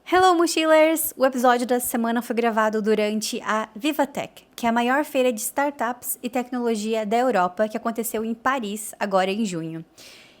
Hello, mochilers! O episódio da semana foi gravado durante a VivaTech, que é a maior feira de startups e tecnologia da Europa, que aconteceu em Paris, agora em junho.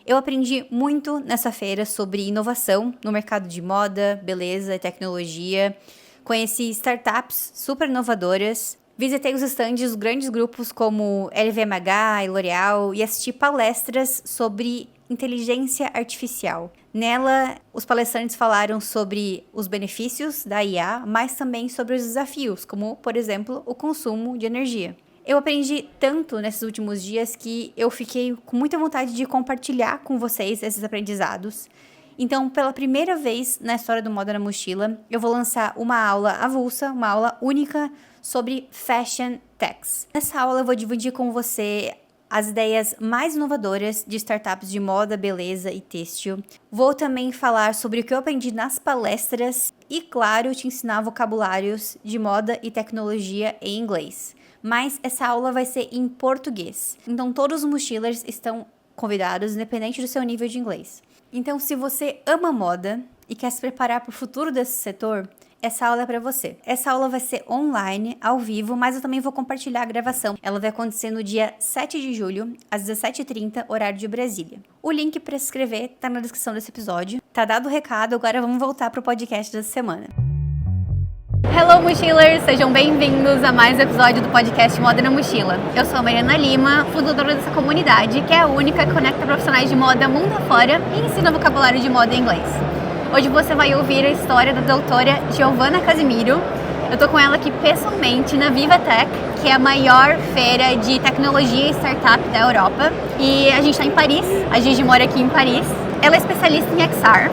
Eu aprendi muito nessa feira sobre inovação no mercado de moda, beleza e tecnologia. Conheci startups super inovadoras. Visitei os estandes dos grandes grupos como LVMH e L'Oréal e assisti palestras sobre inteligência artificial. Nela, os palestrantes falaram sobre os benefícios da IA, mas também sobre os desafios, como, por exemplo, o consumo de energia. Eu aprendi tanto nesses últimos dias que eu fiquei com muita vontade de compartilhar com vocês esses aprendizados. Então, pela primeira vez na história do Moda na Mochila, eu vou lançar uma aula avulsa, uma aula única sobre Fashion Techs. Nessa aula eu vou dividir com você as ideias mais inovadoras de startups de moda, beleza e têxtil. Vou também falar sobre o que eu aprendi nas palestras e, claro, te ensinar vocabulários de moda e tecnologia em inglês. Mas essa aula vai ser em português. Então todos os mochilers estão convidados, independente do seu nível de inglês. Então, se você ama moda e quer se preparar para o futuro desse setor, essa aula é para você. Essa aula vai ser online, ao vivo, mas eu também vou compartilhar a gravação. Ela vai acontecer no dia 7 de julho, às 17h30, horário de Brasília. O link para se inscrever tá na descrição desse episódio. Tá dado o recado, agora vamos voltar pro podcast dessa semana. Hello, mochilers! Sejam bem-vindos a mais um episódio do podcast Moda na Mochila. Eu sou a Mariana Lima, fundadora dessa comunidade, que é a única que conecta profissionais de moda mundo afora e ensina vocabulário de moda em inglês. Hoje você vai ouvir a história da doutora Giovanna Casimiro. Eu tô com ela aqui pessoalmente na VivaTech, que é a maior feira de tecnologia e startup da Europa. E a gente tá em Paris, a Gigi mora aqui em Paris. Ela é especialista em XR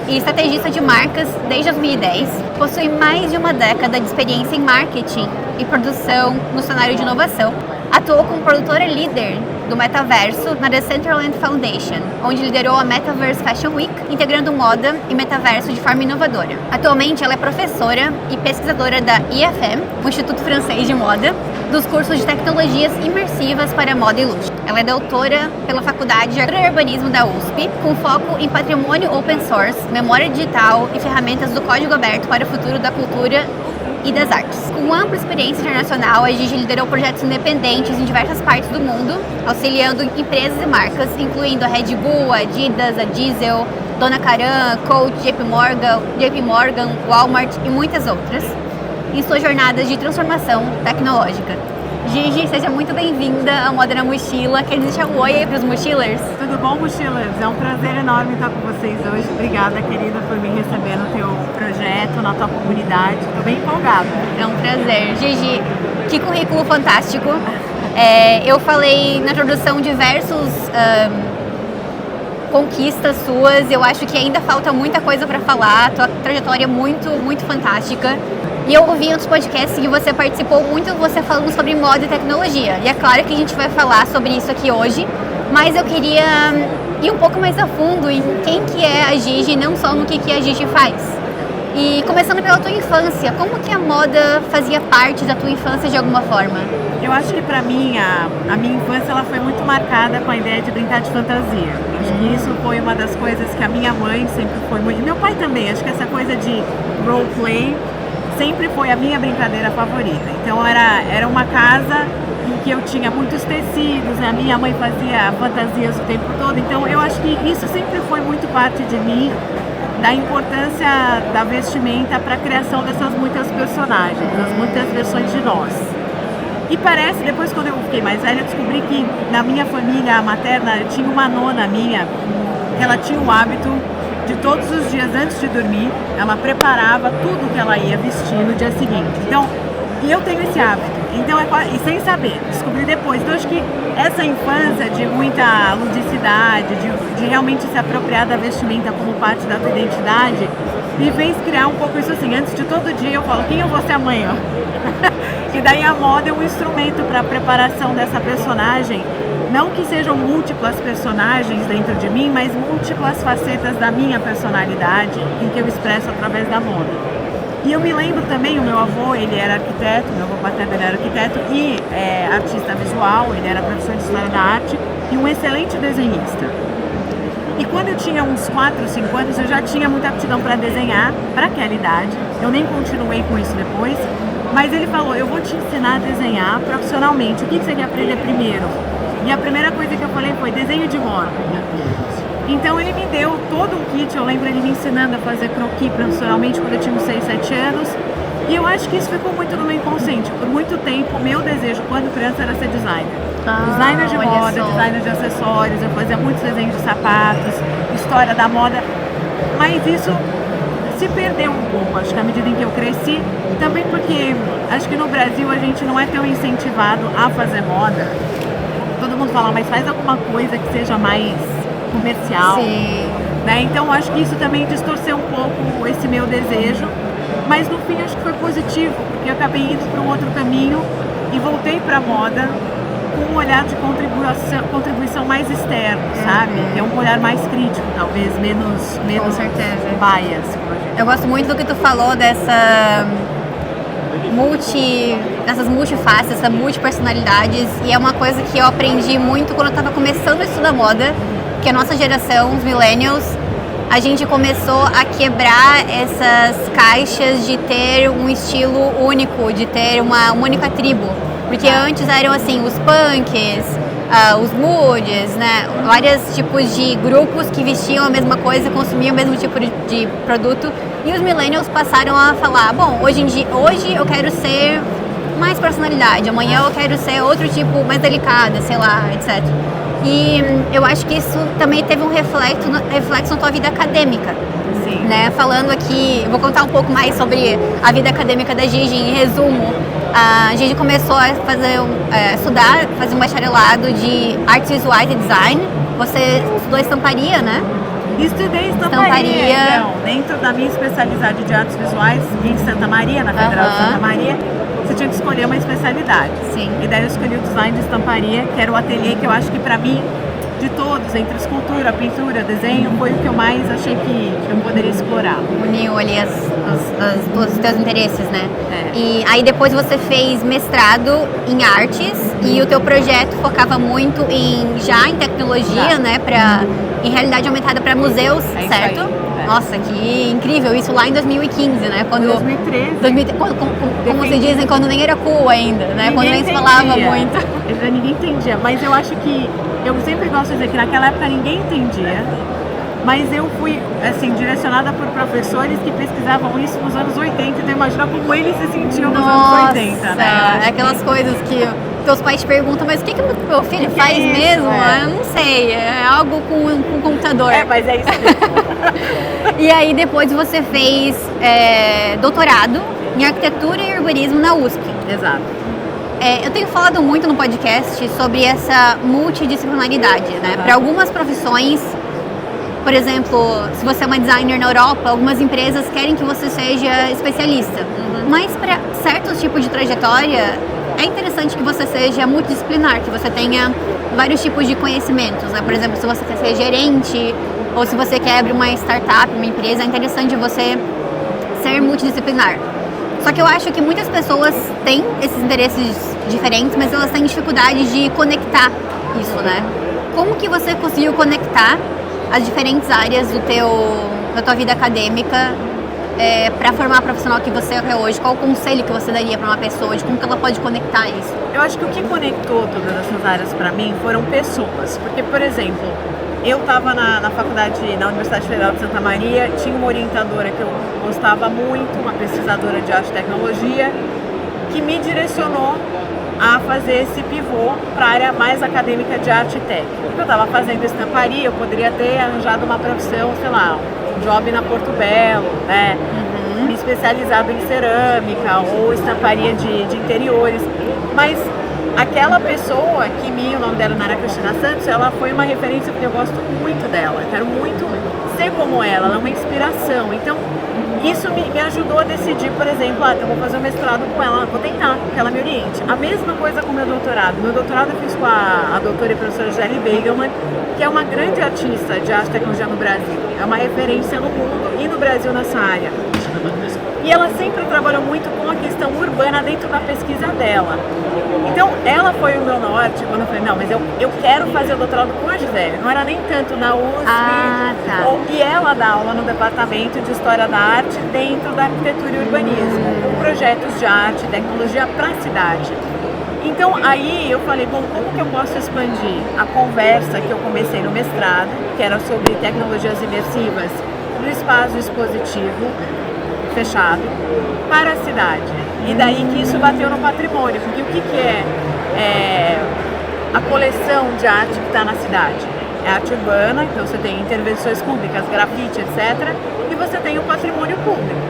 e estrategista de marcas desde 2010. Possui mais de uma década de experiência em marketing e produção no cenário de inovação. Atuou como produtora líder do metaverso na Decentraland Foundation, onde liderou a Metaverse Fashion Week, integrando moda e metaverso de forma inovadora. Atualmente, ela é professora e pesquisadora da IFM, o Instituto Francês de Moda, dos cursos de tecnologias imersivas para moda e luxo. Ela é doutora pela Faculdade de Agrourbanismo da USP, com foco em patrimônio open source, memória digital e ferramentas do código aberto para o futuro da cultura e das artes. Com ampla experiência internacional, a Gigi liderou projetos independentes em diversas partes do mundo, auxiliando empresas e marcas, incluindo a Red Bull, a Adidas, a Diesel, Donna Karan, Coach, JP Morgan, Walmart e muitas outras, em suas jornadas de transformação tecnológica. Gigi, seja muito bem-vinda ao Moda na Mochila. Quer deixar um oi aí para os mochilers? Tudo bom, mochilers? É um prazer enorme estar com vocês hoje. Obrigada, querida, por me receber no teu projeto, na tua comunidade. Estou bem empolgada. É um prazer. Gigi, que currículo fantástico. Eu falei na introdução diversos conquistas suas. Eu acho que ainda falta muita coisa para falar. Tua trajetória é muito, muito fantástica. E eu ouvi outros podcasts que você participou muito, você falando sobre moda e tecnologia. E é claro que a gente vai falar sobre isso aqui hoje, mas eu queria ir um pouco mais a fundo em quem que é a Gigi, não só no que a Gigi faz. E começando pela tua infância, como que a moda fazia parte da tua infância de alguma forma? Eu acho que pra mim, a minha infância ela foi muito marcada com a ideia de brincar de fantasia. Acho que isso foi uma das coisas que a minha mãe sempre foi muito... E meu pai também, acho que essa coisa de roleplay sempre foi a minha brincadeira favorita. Então era uma casa em que eu tinha muitos tecidos, né? A minha mãe fazia fantasias o tempo todo, então eu acho que isso sempre foi muito parte de mim, da importância da vestimenta para a criação dessas muitas personagens, das muitas versões de nós. E parece, depois quando eu fiquei mais velha, eu descobri que na minha família materna, eu tinha uma nona minha, que ela tinha o hábito de todos os dias antes de dormir, ela preparava tudo que ela ia vestir no dia seguinte. Então, e eu tenho esse hábito, então e sem saber, descobri depois. Então, acho que essa infância de muita ludicidade, de realmente se apropriar da vestimenta como parte da tua identidade, me fez criar um pouco isso assim. Antes de todo dia eu falo, quem eu vou ser amanhã? E daí a moda é um instrumento para a preparação dessa personagem. Não que sejam múltiplas personagens dentro de mim, mas múltiplas facetas da minha personalidade, em que eu expresso através da moda. E eu me lembro também, o meu avô, ele era arquiteto, meu avô paterno ele era arquiteto e artista visual, ele era professor de História da Arte e um excelente desenhista. E quando eu tinha uns 4, 5 anos, eu já tinha muita aptidão para desenhar, para aquela idade. Eu nem continuei com isso depois. Mas ele falou, eu vou te ensinar a desenhar profissionalmente. O que você quer aprender primeiro? E a primeira coisa que eu falei foi desenho de moda. Então ele me deu todo um kit, eu lembro ele me ensinando a fazer croquis profissionalmente quando eu tinha uns 6, 7 anos. E eu acho que isso ficou muito no meu inconsciente. Por muito tempo, o meu desejo quando criança era ser designer. Designer de moda, designer de acessórios, eu fazia muitos desenhos de sapatos, história da moda. Mas isso se perdeu um pouco, acho que à medida em que eu cresci. Também porque acho que no Brasil a gente não é tão incentivado a fazer moda. Todo mundo fala, mas faz alguma coisa que seja mais comercial. Sim. Né? Então acho que isso também distorceu um pouco esse meu desejo, mas no fim acho que foi positivo, porque eu acabei indo para um outro caminho e voltei para a moda com um olhar de contribuição mais externo, sabe? É um olhar mais crítico, talvez, menos Com certeza. bias. Eu gosto muito do que tu falou dessas multifaces, dessas multipersonalidades, e é uma coisa que eu aprendi muito quando eu estava começando a estudar moda, que a nossa geração, os millennials, a gente começou a quebrar essas caixas de ter um estilo único, de ter uma única tribo. Porque antes eram assim, os punks, os moods, né? Vários tipos de grupos que vestiam a mesma coisa, consumiam o mesmo tipo de produto. E os millennials passaram a falar, bom, hoje eu quero ser mais personalidade, amanhã eu quero ser outro tipo, mais delicada, sei lá, etc. E eu acho que isso também teve um reflexo na tua vida acadêmica. Sim. Né? Falando aqui, eu vou contar um pouco mais sobre a vida acadêmica da Gigi, em resumo. A Gigi começou a estudar, fazer um bacharelado de artes visuais e design. Você estudou estamparia, né? Estudei estamparia. Então, dentro da minha especialidade de artes visuais em Santa Maria, na Federal de Santa Maria, você tinha que escolher uma especialidade. Sim. E daí eu escolhi o design de estamparia, que era o ateliê que eu acho que pra mim, de todos, entre escultura, pintura, desenho, foi o que eu mais achei que eu poderia explorar. Uniu ali os teus interesses, né? É. E aí depois você fez mestrado em artes e o teu projeto focava muito em tecnologia, né? Em realidade aumentada para museus, certo? Aí. Nossa, que incrível, isso lá em 2015, né? 2013. Como se dizem, quando nem era cool ainda, né? Quando nem se falava muito. Ninguém entendia, mas eu acho que, eu sempre gosto de dizer que naquela época ninguém entendia, mas eu fui, assim, direcionada por professores que pesquisavam isso nos anos 80, então imagina como eles se sentiam nos anos 80, né? É aquelas coisas que teus pais perguntam, mas o que meu filho faz é isso, mesmo? Eu não sei, é algo com computador. Mas é isso mesmo. E aí depois você fez doutorado em arquitetura e urbanismo na USP. Exato. Eu tenho falado muito no podcast sobre essa multidisciplinaridade, né? Para algumas profissões, por exemplo, se você é uma designer na Europa, algumas empresas querem que você seja especialista. Mas para certos tipos de trajetória, é interessante que você seja multidisciplinar, que você tenha vários tipos de conhecimentos, né? Por exemplo, se você quer ser gerente ou se você quer abrir uma startup, uma empresa, é interessante você ser multidisciplinar. Só que eu acho que muitas pessoas têm esses interesses diferentes, mas elas têm dificuldade de conectar isso, né? Como que você conseguiu conectar as diferentes áreas da tua vida acadêmica para formar a profissional que você é hoje? Qual o conselho que você daria para uma pessoa de como que ela pode conectar isso? Eu acho que o que conectou todas essas áreas para mim foram pessoas, porque, por exemplo, eu estava na faculdade, na Universidade Federal de Santa Maria, tinha uma orientadora que eu gostava muito, uma pesquisadora de arte e tecnologia, que me direcionou a fazer esse pivô para a área mais acadêmica de arte e técnica. Porque eu estava fazendo estamparia, eu poderia ter arranjado uma profissão, sei lá, um job na Porto Belo, né? Me especializado em cerâmica ou estamparia de interiores, mas aquela pessoa o nome dela Nara Cristina Santos, ela foi uma referência porque eu gosto muito dela, eu quero muito ser como ela é uma inspiração. Então isso me ajudou a decidir, por exemplo, então vou fazer um mestrado com ela, vou tentar que ela me oriente. A mesma coisa com o meu doutorado. Meu doutorado eu fiz com a doutora e professora Gisele Begelman, que é uma grande artista de arte e tecnologia no Brasil, é uma referência no mundo e no Brasil nessa área. E ela sempre trabalhou muito com a questão urbana dentro da pesquisa dela. Então, ela foi o meu norte quando eu falei, não, mas eu quero fazer o doutorado com a Gisele. Não era nem tanto na USP. Tá. E ela dá aula no departamento de História da Arte dentro da Arquitetura e Urbanismo, com projetos de arte e tecnologia para a cidade. Então, aí eu falei, bom, como que eu posso expandir a conversa que eu comecei no mestrado, que era sobre tecnologias imersivas no espaço expositivo fechado, para a cidade. E daí que isso bateu no patrimônio, porque o que é a coleção de arte que está na cidade? É arte urbana, então você tem intervenções públicas, grafite, etc. E você tem o patrimônio público.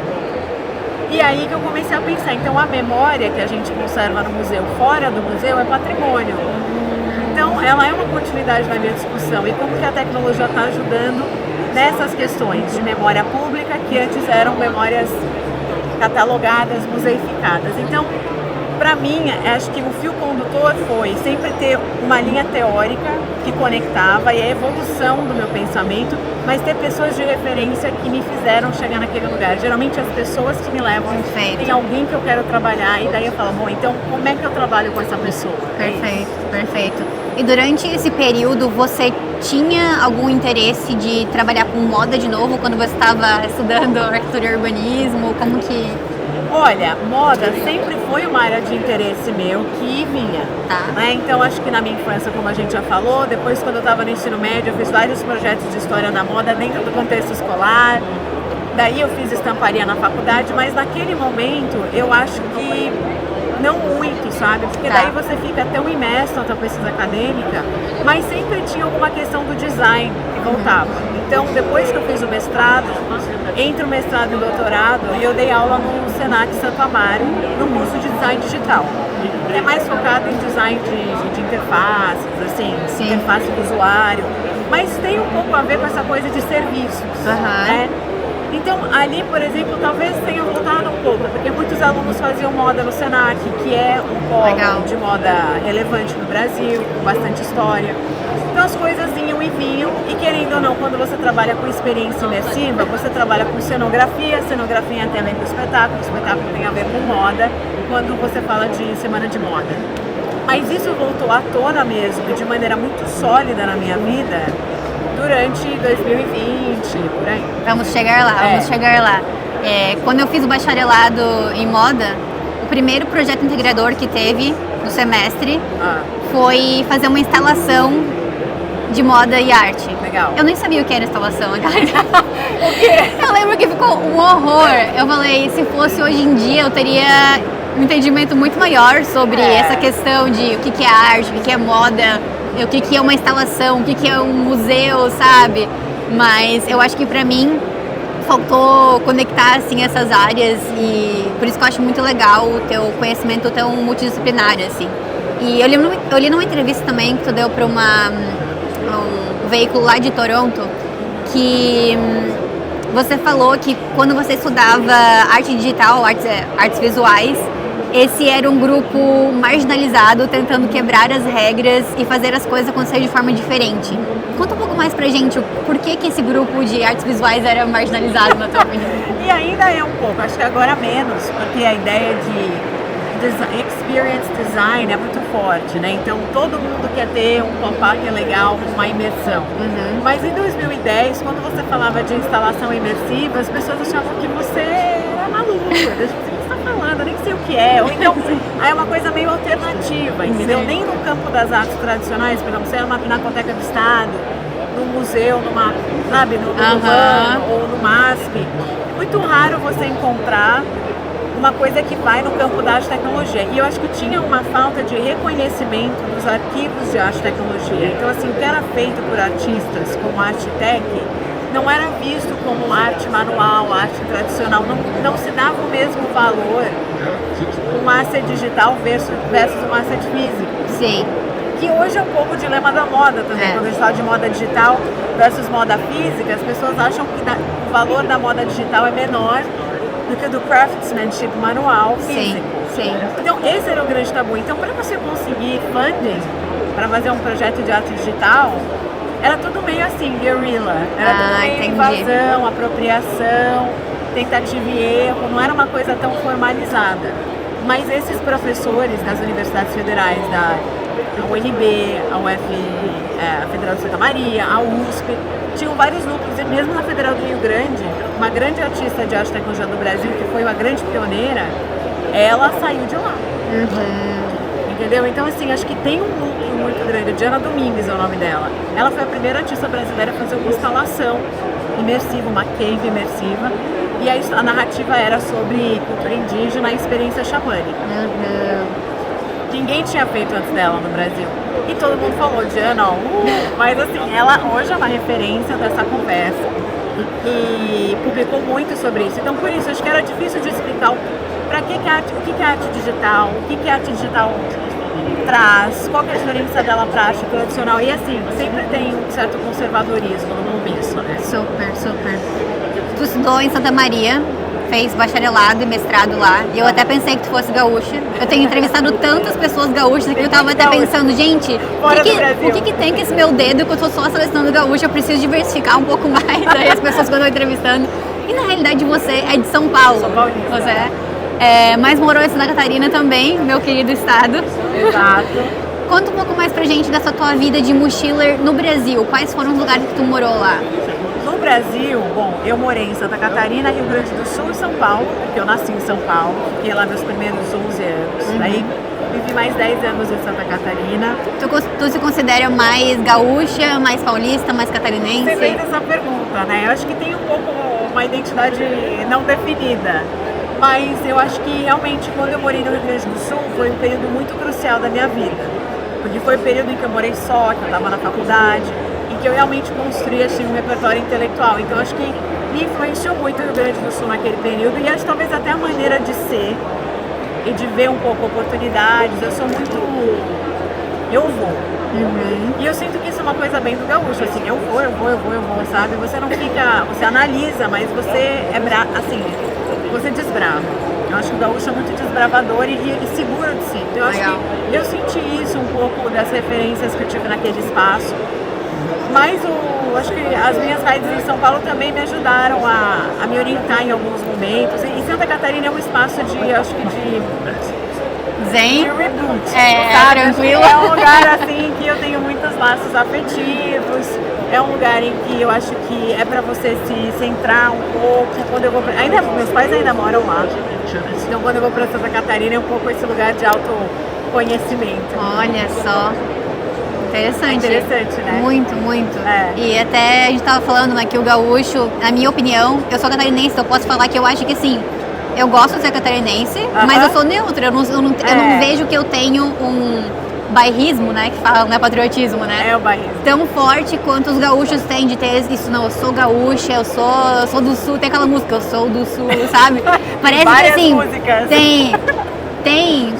E aí que eu comecei a pensar, então a memória que a gente conserva no museu, fora do museu, é patrimônio. Então ela é uma continuidade na minha discussão e como que a tecnologia está ajudando nessas questões de memória pública que antes eram memórias catalogadas, museificadas. Então, para mim, acho que o fio condutor foi sempre ter uma linha teórica que conectava e a evolução do meu pensamento, mas ter pessoas de referência que me fizeram chegar naquele lugar. Geralmente as pessoas que me levam, tem alguém que eu quero trabalhar e daí eu falo, bom, então como é que eu trabalho com essa pessoa? Perfeito, perfeito. E durante esse período você tinha algum interesse de trabalhar com moda de novo quando você estava estudando arquitetura e urbanismo? Como que... Olha, moda sempre foi uma área de interesse meu que vinha, né? Então acho que na minha infância, como a gente já falou, depois quando eu estava no ensino médio eu fiz vários projetos de história da moda dentro do contexto escolar, daí eu fiz estamparia na faculdade, mas naquele momento eu acho que não muito, sabe? Porque daí você fica tão imerso na tua pesquisa acadêmica, mas sempre tinha alguma questão do design que voltava. Então, depois que eu fiz o mestrado, entre o mestrado e o doutorado, eu dei aula no Senac Santo Amaro, no curso de design digital. É mais focado em design de interfaces, assim, interface do usuário, mas tem um pouco a ver com essa coisa de serviços, né? Então, ali, por exemplo, talvez tenha voltado um pouco, porque muitos alunos faziam moda no Senac, que é um polo de moda relevante no Brasil, com bastante história. Então, as coisas iam e vinham, e querendo ou não, quando você trabalha com experiência imersiva, você trabalha com cenografia tem a ver com espetáculo tem a ver com moda, quando você fala de semana de moda. Mas isso voltou à tona mesmo, de maneira muito sólida na minha vida, durante 2020, por aí. Vamos chegar lá. Quando eu fiz o bacharelado em moda, o primeiro projeto integrador que teve no semestre foi fazer uma instalação de moda e arte. Legal. Eu nem sabia o que era instalação. O quê? Eu lembro que ficou um horror. Eu falei, se fosse hoje em dia, eu teria um entendimento muito maior sobre essa questão de o que é arte, o que é moda, o que é uma instalação, o que é um museu, sabe? Mas eu acho que pra mim faltou conectar assim essas áreas e por isso que eu acho muito legal o teu conhecimento tão multidisciplinar assim. E eu li numa entrevista também que tu deu para um veículo lá de Toronto que você falou que quando você estudava arte digital, artes visuais, esse era um grupo marginalizado tentando quebrar as regras e fazer as coisas acontecerem de forma diferente. Conta um pouco mais pra gente por que esse grupo de artes visuais era marginalizado na tua opinião. E ainda é um pouco, acho que agora menos, porque a ideia de experience design é muito forte, né? Então todo mundo quer ter um pop-up legal, uma imersão. Mas em 2010, quando você falava de instalação imersiva, as pessoas achavam que você era maluca. Eu nem sei o que é, ou então aí é uma coisa meio alternativa, entendeu? Nem no campo das artes tradicionais, por exemplo, você é numa pinacoteca do Estado, num museu, no Urbano ou no MASP, é muito raro você encontrar uma coisa que vai no campo da arte e tecnologia. E eu acho que tinha uma falta de reconhecimento dos arquivos de arte e tecnologia. Então, assim, o que era feito por artistas como Arte Tech não era visto como arte manual, arte tradicional, não se dava o mesmo valor um asset digital versus um asset físico. Sim. Que hoje é um pouco o dilema da moda também, quando a gente fala de moda digital versus moda física, as pessoas acham que o valor da moda digital é menor do que o do craftsmanship manual físico. Sim. Então esse era o grande tabu. Então para você conseguir funding para fazer um projeto de arte digital, era tudo meio assim, guerrilla. Era tudo meio invasão, apropriação. tentativa e erro, não era uma coisa tão formalizada. Mas esses professores das universidades federais, da UNB, a a Federal de Santa Maria, a USP, tinham vários núcleos, e mesmo na Federal do Rio Grande, uma grande artista de arte e tecnologia do Brasil, que foi uma grande pioneira, ela saiu de lá. Entendeu? Então, assim, acho que tem um núcleo muito grande. Diana Domingues é o nome dela. Ela foi a primeira artista brasileira a fazer uma instalação imersiva, uma cave imersiva. E a narrativa era sobre cultura indígena e experiência xamânica. Ninguém tinha feito antes dela no Brasil. E todo mundo falou, Diana, ó, mas assim, ela hoje é uma referência dessa conversa. E publicou muito sobre isso. Então, por isso, acho que era difícil de explicar para que é arte, o que é arte digital, o que a arte digital traz, qual que é a diferença dela para a arte tradicional. E assim, sempre tem um certo conservadorismo no começo, né? Super, super. Tu estudou em Santa Maria, fez bacharelado e mestrado lá, e eu até pensei que tu fosse gaúcha. Eu tenho entrevistado tantas pessoas gaúchas que eu tava até pensando, gente, o que tem com esse meu dedo que eu tô só selecionando gaúcha, eu preciso diversificar um pouco mais aí as pessoas que eu tô entrevistando. E na realidade você é de São Paulo. São Paulo. Você mas morou em Santa Catarina também, meu querido estado. Exato. Conta um pouco mais pra gente dessa tua vida de mochiler no Brasil. Quais foram os lugares que tu morou lá? No Brasil, bom, eu morei em Santa Catarina, Rio Grande do Sul e São Paulo, porque eu nasci em São Paulo, fiquei lá meus primeiros 11 anos. Daí vivi mais 10 anos em Santa Catarina. Tu se considera mais gaúcha, mais paulista, mais catarinense? Você fez essa pergunta, né? Eu acho que tem um pouco uma identidade não definida. Mas eu acho que realmente quando eu morei no Rio Grande do Sul foi um período muito crucial da minha vida. Porque foi o período em que eu morei só, que eu estava na faculdade, e que eu realmente construí assim, um repertório intelectual. Então acho que me influenciou muito o Rio Grande do Sul naquele período e acho talvez até a maneira de ser e de ver um pouco oportunidades. Eu sou muito... eu vou. E eu sinto que isso é uma coisa bem do gaúcho, assim, eu vou, sabe? Você não fica... você analisa, mas você assim... você desbrava. Eu acho que o gaúcho é muito desbravador e seguro de si. Então, eu acho que eu senti isso um pouco das referências que eu tive naquele espaço. Mas acho que as minhas raízes em São Paulo também me ajudaram a me orientar em alguns momentos. E Santa Catarina é um espaço de, acho que zen, de reboot, tranquilo. É um lugar assim que eu tenho muitos laços afetivos. É um lugar em que eu acho que é pra você se centrar um pouco. Quando eu vou meus pais ainda moram lá. Então quando eu vou pra Santa Catarina é um pouco esse lugar de autoconhecimento. Olha só. Interessante. É interessante, né? Muito, muito. E até a gente tava falando, né, que o gaúcho, na minha opinião, eu sou catarinense, então eu posso falar que eu acho que assim, eu gosto de ser catarinense, mas eu sou neutra, eu não vejo que eu tenho um bairrismo, né, que falam, né, patriotismo, né? É o bairrismo. Tão forte quanto os gaúchos têm de ter isso, não, eu sou gaúcha, eu sou do sul, tem aquela música, eu sou do sul, sabe? Parece várias que assim, músicas. tem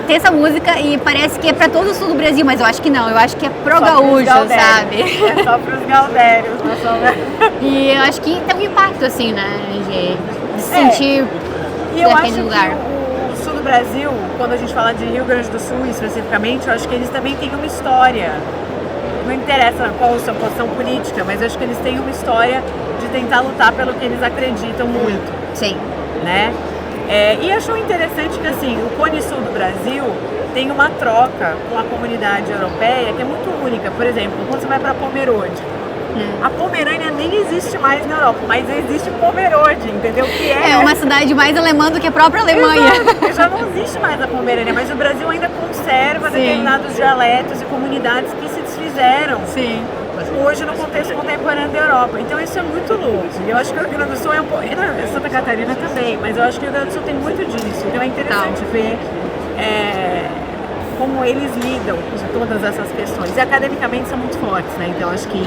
essa música e parece que é pra todo o sul do Brasil, mas eu acho que não, eu acho que é pro só gaúcho, sabe? É só pros gaudérios, não só... E eu acho que tem um impacto, assim, né, de se sentir naquele lugar. O sul do Brasil, quando a gente fala de Rio Grande do Sul especificamente, eu acho que eles também têm uma história. Não interessa qual a sua posição política, mas eu acho que eles têm uma história de tentar lutar pelo que eles acreditam muito. Sim. Né? E acho interessante que assim, o Cone Sul do Brasil tem uma troca com a comunidade europeia que é muito única. Por exemplo, quando você vai para Pomerode, a Pomerânia nem existe mais na Europa, mas existe Pomerode, entendeu? Que é uma cidade mais alemã do que a própria Alemanha. Exato. Já não existe mais a Pomerânia, mas o Brasil ainda conserva determinados dialetos e comunidades que se desfizeram. Sim. Hoje no contexto contemporâneo da Europa. Então isso é muito louco. E eu acho que o Rio Grande do Sul é um pouco... Santa Catarina também, mas eu acho que o Rio Grande do Sul tem muito disso. Então é interessante ver como eles lidam com todas essas questões. E academicamente são muito fortes, né? Então acho que...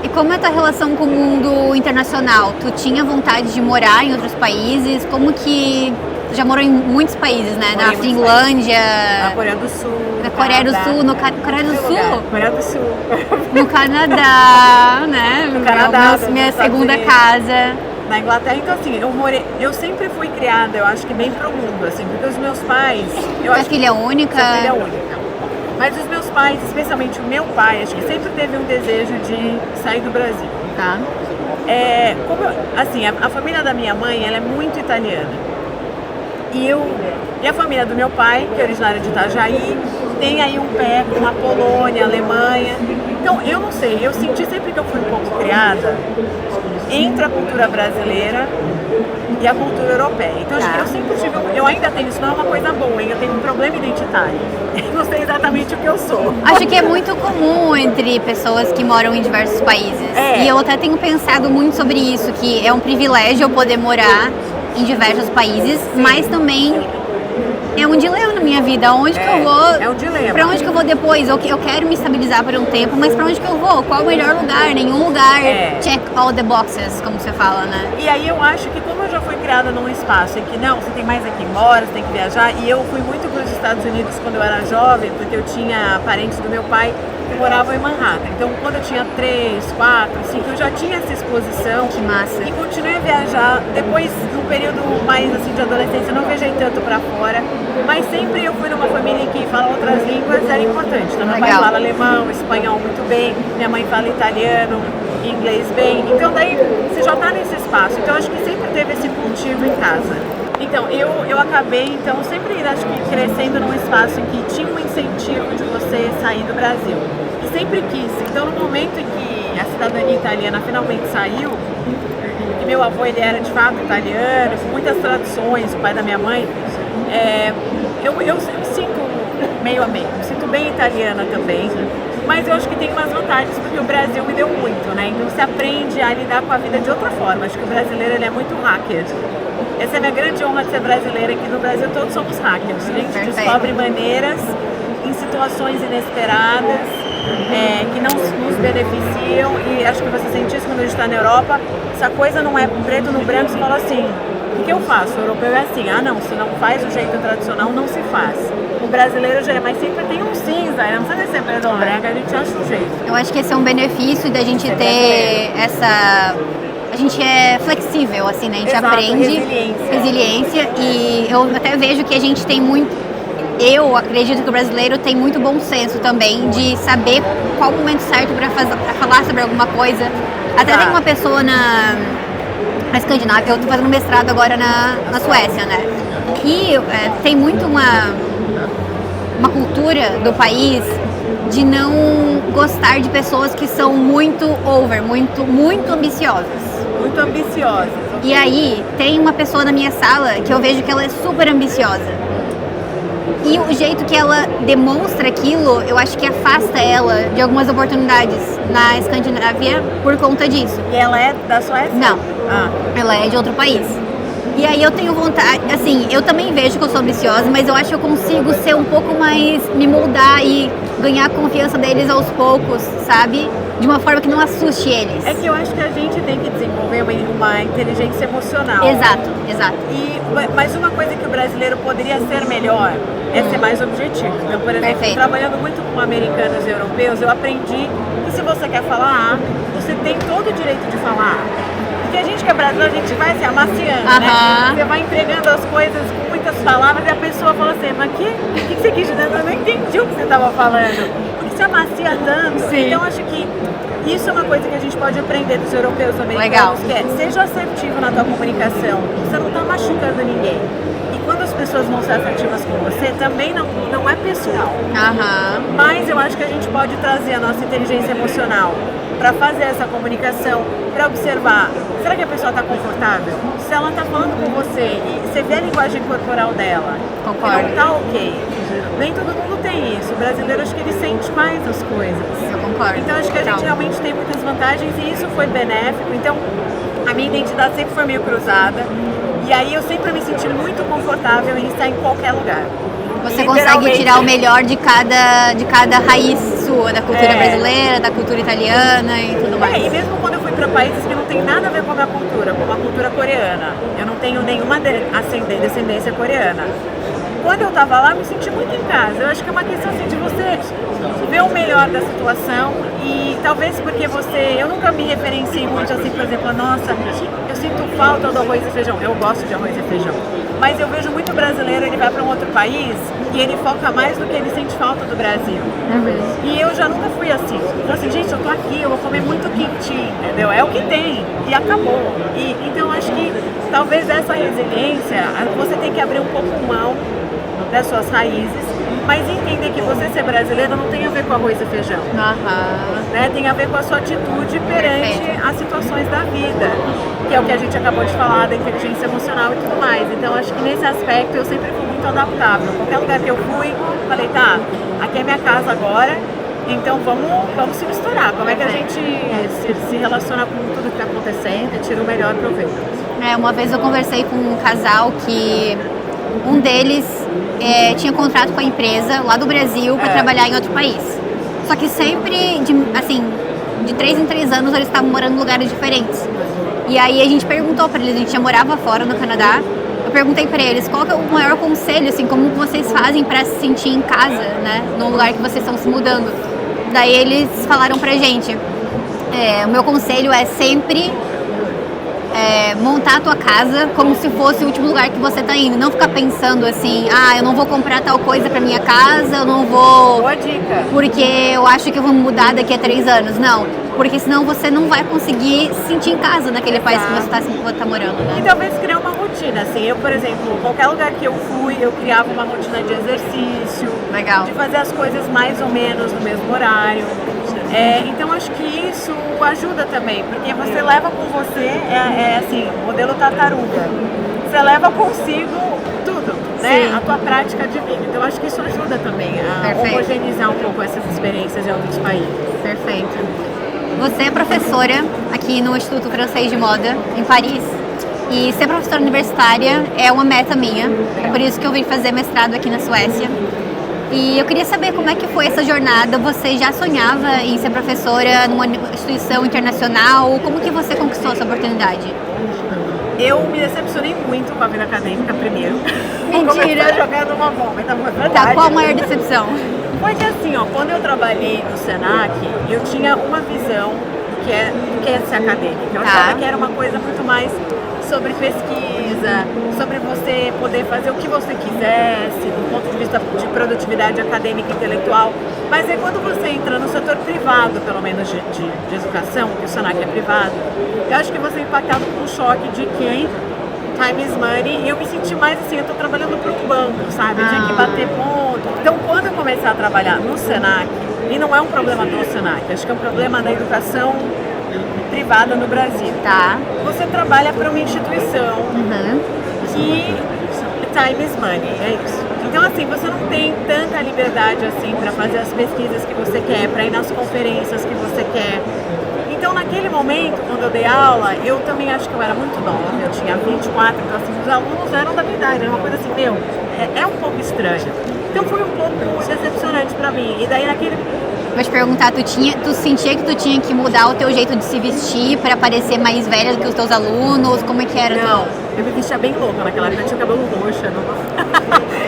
E como é a tua relação com o mundo internacional? Tu tinha vontade de morar em outros países? Como que... Tu já morou em muitos países, né? Na Finlândia... Na Coreia do Sul... Na Coreia do Sul, Coreia do Sul? Coreia do Sul. No Canadá, né? No Canadá, minha segunda casa. Na Inglaterra, então assim, eu sempre fui criada, eu acho que bem pro mundo, assim, porque os meus pais... Tu é filha única? Sou filha única. Mas os meus pais, especialmente o meu pai, acho que sempre teve um desejo de sair do Brasil. Tá. A família da minha mãe, ela é muito italiana. E a família do meu pai, que é originária de Itajaí, tem aí um pé com a Polônia, a Alemanha. Então, eu não sei, eu senti sempre que eu fui um pouco criada entre a cultura brasileira e a cultura europeia. Então, eu sempre tive, eu ainda tenho, isso não é uma coisa boa, hein? Eu tenho um problema identitário. Eu não sei exatamente o que eu sou. Acho que é muito comum entre pessoas que moram em diversos países. E eu até tenho pensado muito sobre isso, que é um privilégio eu poder morar em diversos países, mas também é um dilema na minha vida. Onde que eu vou? É um dilema. Pra onde que eu vou depois? Eu quero me estabilizar por um tempo, mas pra onde que eu vou? Qual o melhor lugar? Nenhum lugar. Check all the boxes, como você fala, né? E aí eu acho que como eu já fui criada num espaço em que não, você tem mais aqui embora, você tem que viajar, e eu fui muito para os Estados Unidos quando eu era jovem, porque eu tinha parentes do meu pai que moravam em Manhattan. Então, quando eu tinha 3, 4, 5, eu já tinha essa exposição. Que massa. E continuei a viajar. Depois, num período mais assim de adolescência, eu não viajei tanto pra fora. Mas sempre eu fui numa família que fala outras línguas, era importante. Então, meu pai fala alemão, espanhol muito bem, minha mãe fala italiano, inglês bem. Então, daí você já tá nesse espaço. Então, acho que sempre teve esse cultivo em casa. Então, eu acabei, sempre, acho que crescendo num espaço em que tinha um incentivo de você sair do Brasil. E sempre quis. Então, no momento em que a cidadania italiana finalmente saiu, e meu avô, ele era de fato italiano, com muitas tradições, o pai da minha mãe, eu sinto meio a meio. Eu sinto bem italiana também. Mas eu acho que tem umas vantagens, porque o Brasil me deu muito, né? Então, você aprende a lidar com a vida de outra forma. Acho que o brasileiro, ele é muito hacker. Essa é a minha grande honra de ser brasileira, que no Brasil todos somos hackers. A gente descobre maneiras em situações inesperadas, que não nos beneficiam, e acho que você sente isso quando a gente está na Europa. Essa coisa não é preto no branco, você fala assim, o que eu faço? O europeu é assim, não, se não faz do jeito tradicional, não se faz. O brasileiro já é, mas sempre tem um cinza, não precisa ser preto no branco, a gente acha um jeito. Eu acho que esse é um benefício da gente ter essa... A gente é flexível, assim, né? A gente aprende resiliência, e eu até vejo que a gente tem muito... Eu acredito que o brasileiro tem muito bom senso também de saber qual o momento certo para falar sobre alguma coisa. Até tem uma pessoa na Escandinávia, eu tô fazendo mestrado agora na Suécia, né? Que tem muito uma cultura do país de não gostar de pessoas que são muito muito ambiciosas. Muito ambiciosas. E aí, tem uma pessoa na minha sala que eu vejo que ela é super ambiciosa. E o jeito que ela demonstra aquilo, eu acho que afasta ela de algumas oportunidades na Escandinávia por conta disso. E ela é da Suécia? Não. Ela é de outro país. E aí eu tenho vontade, assim, eu também vejo que eu sou ambiciosa, mas eu acho que eu consigo ser um pouco mais, me moldar e ganhar a confiança deles aos poucos, sabe? De uma forma que não assuste eles. É que eu acho que a gente tem que desenvolver uma inteligência emocional. Exato. Mas uma coisa que o brasileiro poderia ser melhor é ser mais objetivo. Então, por exemplo, trabalhando muito com americanos e europeus, eu aprendi que se você quer falar você tem todo o direito de falar. Porque a gente que é brasileiro, a gente vai se amaciando, né? Você vai entregando as coisas com muitas palavras e a pessoa fala assim, mas o que você quis dizer? Eu não entendi o que você estava falando. Porque se amacia tanto. Sim. Então, acho que isso é uma coisa que a gente pode aprender dos europeus americanos, que é, seja assertivo na tua comunicação, você não está machucando ninguém. E quando as pessoas vão ser assertivas com você, também não é pessoal. Mas eu acho que a gente pode trazer a nossa inteligência emocional para fazer essa comunicação, para observar, será que a pessoa está confortável? Se ela está falando com você e você vê a linguagem corporal dela, Concordo. não está ok. Nem todo mundo tem isso. O brasileiro, acho que ele sente mais as coisas. Eu concordo. Então, acho que a gente realmente tem muitas vantagens e isso foi benéfico. Então, a minha identidade sempre foi meio cruzada. E aí, eu sempre me senti muito confortável em estar em qualquer lugar. Você consegue tirar o melhor de cada raiz sua, da cultura brasileira, da cultura italiana e tudo mais. E mesmo quando eu fui para países que não tem nada a ver com a minha cultura, como a cultura coreana, eu não tenho nenhuma descendência coreana. quando eu estava lá, eu me senti muito em casa. Eu acho que é uma questão assim, de você ver o melhor da situação e talvez porque eu nunca me referenciei muito assim, por exemplo, nossa, eu sinto falta do arroz e feijão. Eu gosto de arroz e feijão. Mas eu vejo muito brasileiro, ele vai para um outro país e ele foca mais do que ele sente falta do Brasil. E eu já nunca fui assim. Eu falei assim, gente, eu tô aqui, eu vou comer muito kimchi, entendeu? É o que tem e acabou. Então acho que talvez essa resiliência, você tem que abrir um pouco mão das suas raízes, mas entender que você ser brasileiro não tem a ver com arroz e feijão. Né? Tem a ver com a sua atitude perante as situações da vida, que é o que a gente acabou de falar, da inteligência emocional e tudo mais. Então acho que nesse aspecto eu sempre fui muito adaptável. Qualquer lugar que eu fui, falei, tá, aqui é minha casa agora, então vamos se misturar. Como é que a gente se relaciona com tudo que está acontecendo e tira o melhor proveito? Uma vez eu conversei com um casal que um deles tinha contrato com a empresa lá do Brasil para trabalhar em outro país. Só que sempre, de 3 em 3 anos, eles estavam morando em lugares diferentes. E aí a gente perguntou para eles, a gente já morava fora no Canadá, eu perguntei para eles qual que é o maior conselho, assim, como vocês fazem para se sentir em casa, né, no lugar que vocês estão se mudando. Daí eles falaram pra gente, o meu conselho é sempre montar a tua casa como se fosse o último lugar que você tá indo. Não ficar pensando assim, eu não vou comprar tal coisa pra minha casa, eu não vou... Boa dica. Porque eu acho que eu vou mudar daqui a 3 anos. Não, porque senão você não vai conseguir se sentir em casa naquele país que você tá morando, né? E talvez criar uma rotina, assim. Eu, por exemplo, qualquer lugar que eu fui, eu criava uma rotina de exercício. Legal. De fazer as coisas mais ou menos no mesmo horário. Então acho que isso ajuda também, porque você leva com você, assim, modelo tartaruga. Você leva consigo tudo, né? A tua prática de vida. Então acho que isso ajuda também a homogeneizar um pouco essas experiências em outros países. Perfeito. Você é professora aqui no Instituto Francês de Moda, em Paris. E ser professora universitária é uma meta minha. É por isso que eu vim fazer mestrado aqui na Suécia. E eu queria saber como é que foi essa jornada. Você já sonhava em ser professora numa instituição internacional? Como que você conquistou essa oportunidade? Eu me decepcionei muito com a vida acadêmica primeiro. Mentira! Eu jogar numa bomba, então foi verdade. Tá, qual a maior decepção? Foi que assim, quando eu trabalhei no Senac, eu tinha uma visão do que é ser acadêmica. Eu achava que era uma coisa muito mais sobre pesquisa, sobre você poder fazer o que você quisesse, do ponto de vista de produtividade acadêmica e intelectual. Mas aí quando você entra no setor privado, pelo menos de educação, que o Senac é privado, eu acho que você é impactado com um choque de que time is money, e eu me senti mais assim, eu tô trabalhando para um banco, sabe? Eu tinha que bater ponto. Então quando eu comecei a trabalhar no Senac, e não é um problema do Senac, acho que é um problema da educação privada no Brasil. Tá. Você trabalha para uma instituição que time is money, é isso. Então assim, você não tem tanta liberdade assim para fazer as pesquisas que você quer, para ir nas conferências que você quer. Então naquele momento, quando eu dei aula, eu também acho que eu era muito nova, eu tinha 24, então assim, os alunos eram da minha idade, era uma coisa assim, é um pouco estranha. Então foi um pouco decepcionante para mim. E daí naquele... Vou te perguntar, tu sentia que tu tinha que mudar o teu jeito de se vestir para parecer mais velha do que os teus alunos? Como é que era? Não, eu me vestia bem louca naquela época, eu tinha cabelo roxo.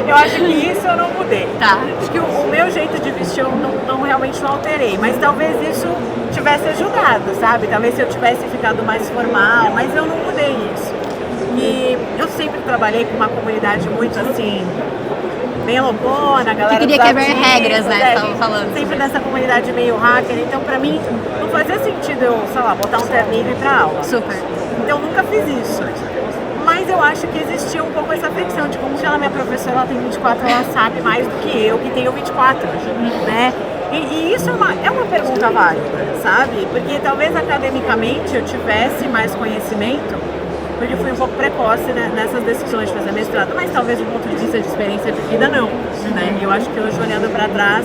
Eu acho que isso eu não mudei. Tá. Acho que o meu jeito de vestir eu realmente não alterei, mas talvez isso tivesse ajudado, sabe? Talvez se eu tivesse ficado mais formal, mas eu não mudei isso. E eu sempre trabalhei com uma comunidade muito assim... bem loucona, a galera que queria quebrar regras, né? Estavam falando. Sempre nessa comunidade meio hacker, então pra mim não fazia sentido eu, sei lá, botar um terninho e ir pra aula. Super. Então eu nunca fiz isso. Mas eu acho que existia um pouco essa fricção de como se ela é minha professora, ela tem 24, ela sabe mais do que eu, que tenho 24, né? E isso é uma pergunta válida, sabe? Porque talvez academicamente eu tivesse mais conhecimento, porque eu fui um pouco precoce, né, nessas decisões de fazer mestrado, mas talvez do ponto de vista de experiência de vida, não. Né? E eu acho que hoje, olhando para trás,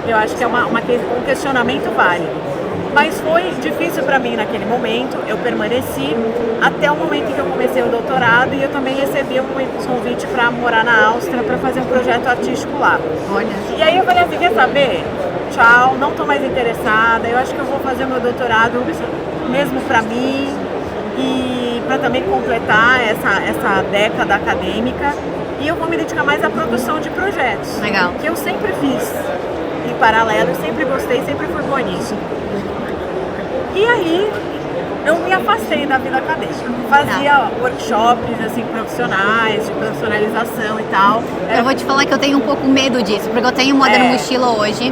eu acho que é um questionamento válido. Mas foi difícil para mim naquele momento, eu permaneci até o momento em que eu comecei o doutorado e eu também recebi um convite para morar na Áustria para fazer um projeto artístico lá. Olha. E aí eu falei assim, quer saber? Tchau, não estou mais interessada, eu acho que eu vou fazer o meu doutorado mesmo para mim, e para também completar essa década acadêmica. E eu vou me dedicar mais à produção de projetos. Legal. Que eu sempre fiz em paralelo, eu sempre gostei, sempre fui boa nisso. E aí, eu me afastei da vida acadêmica. Fazia workshops, assim, profissionais, de profissionalização e tal. Eu vou te falar que eu tenho um pouco medo disso, porque eu tenho Moda no Mochila hoje,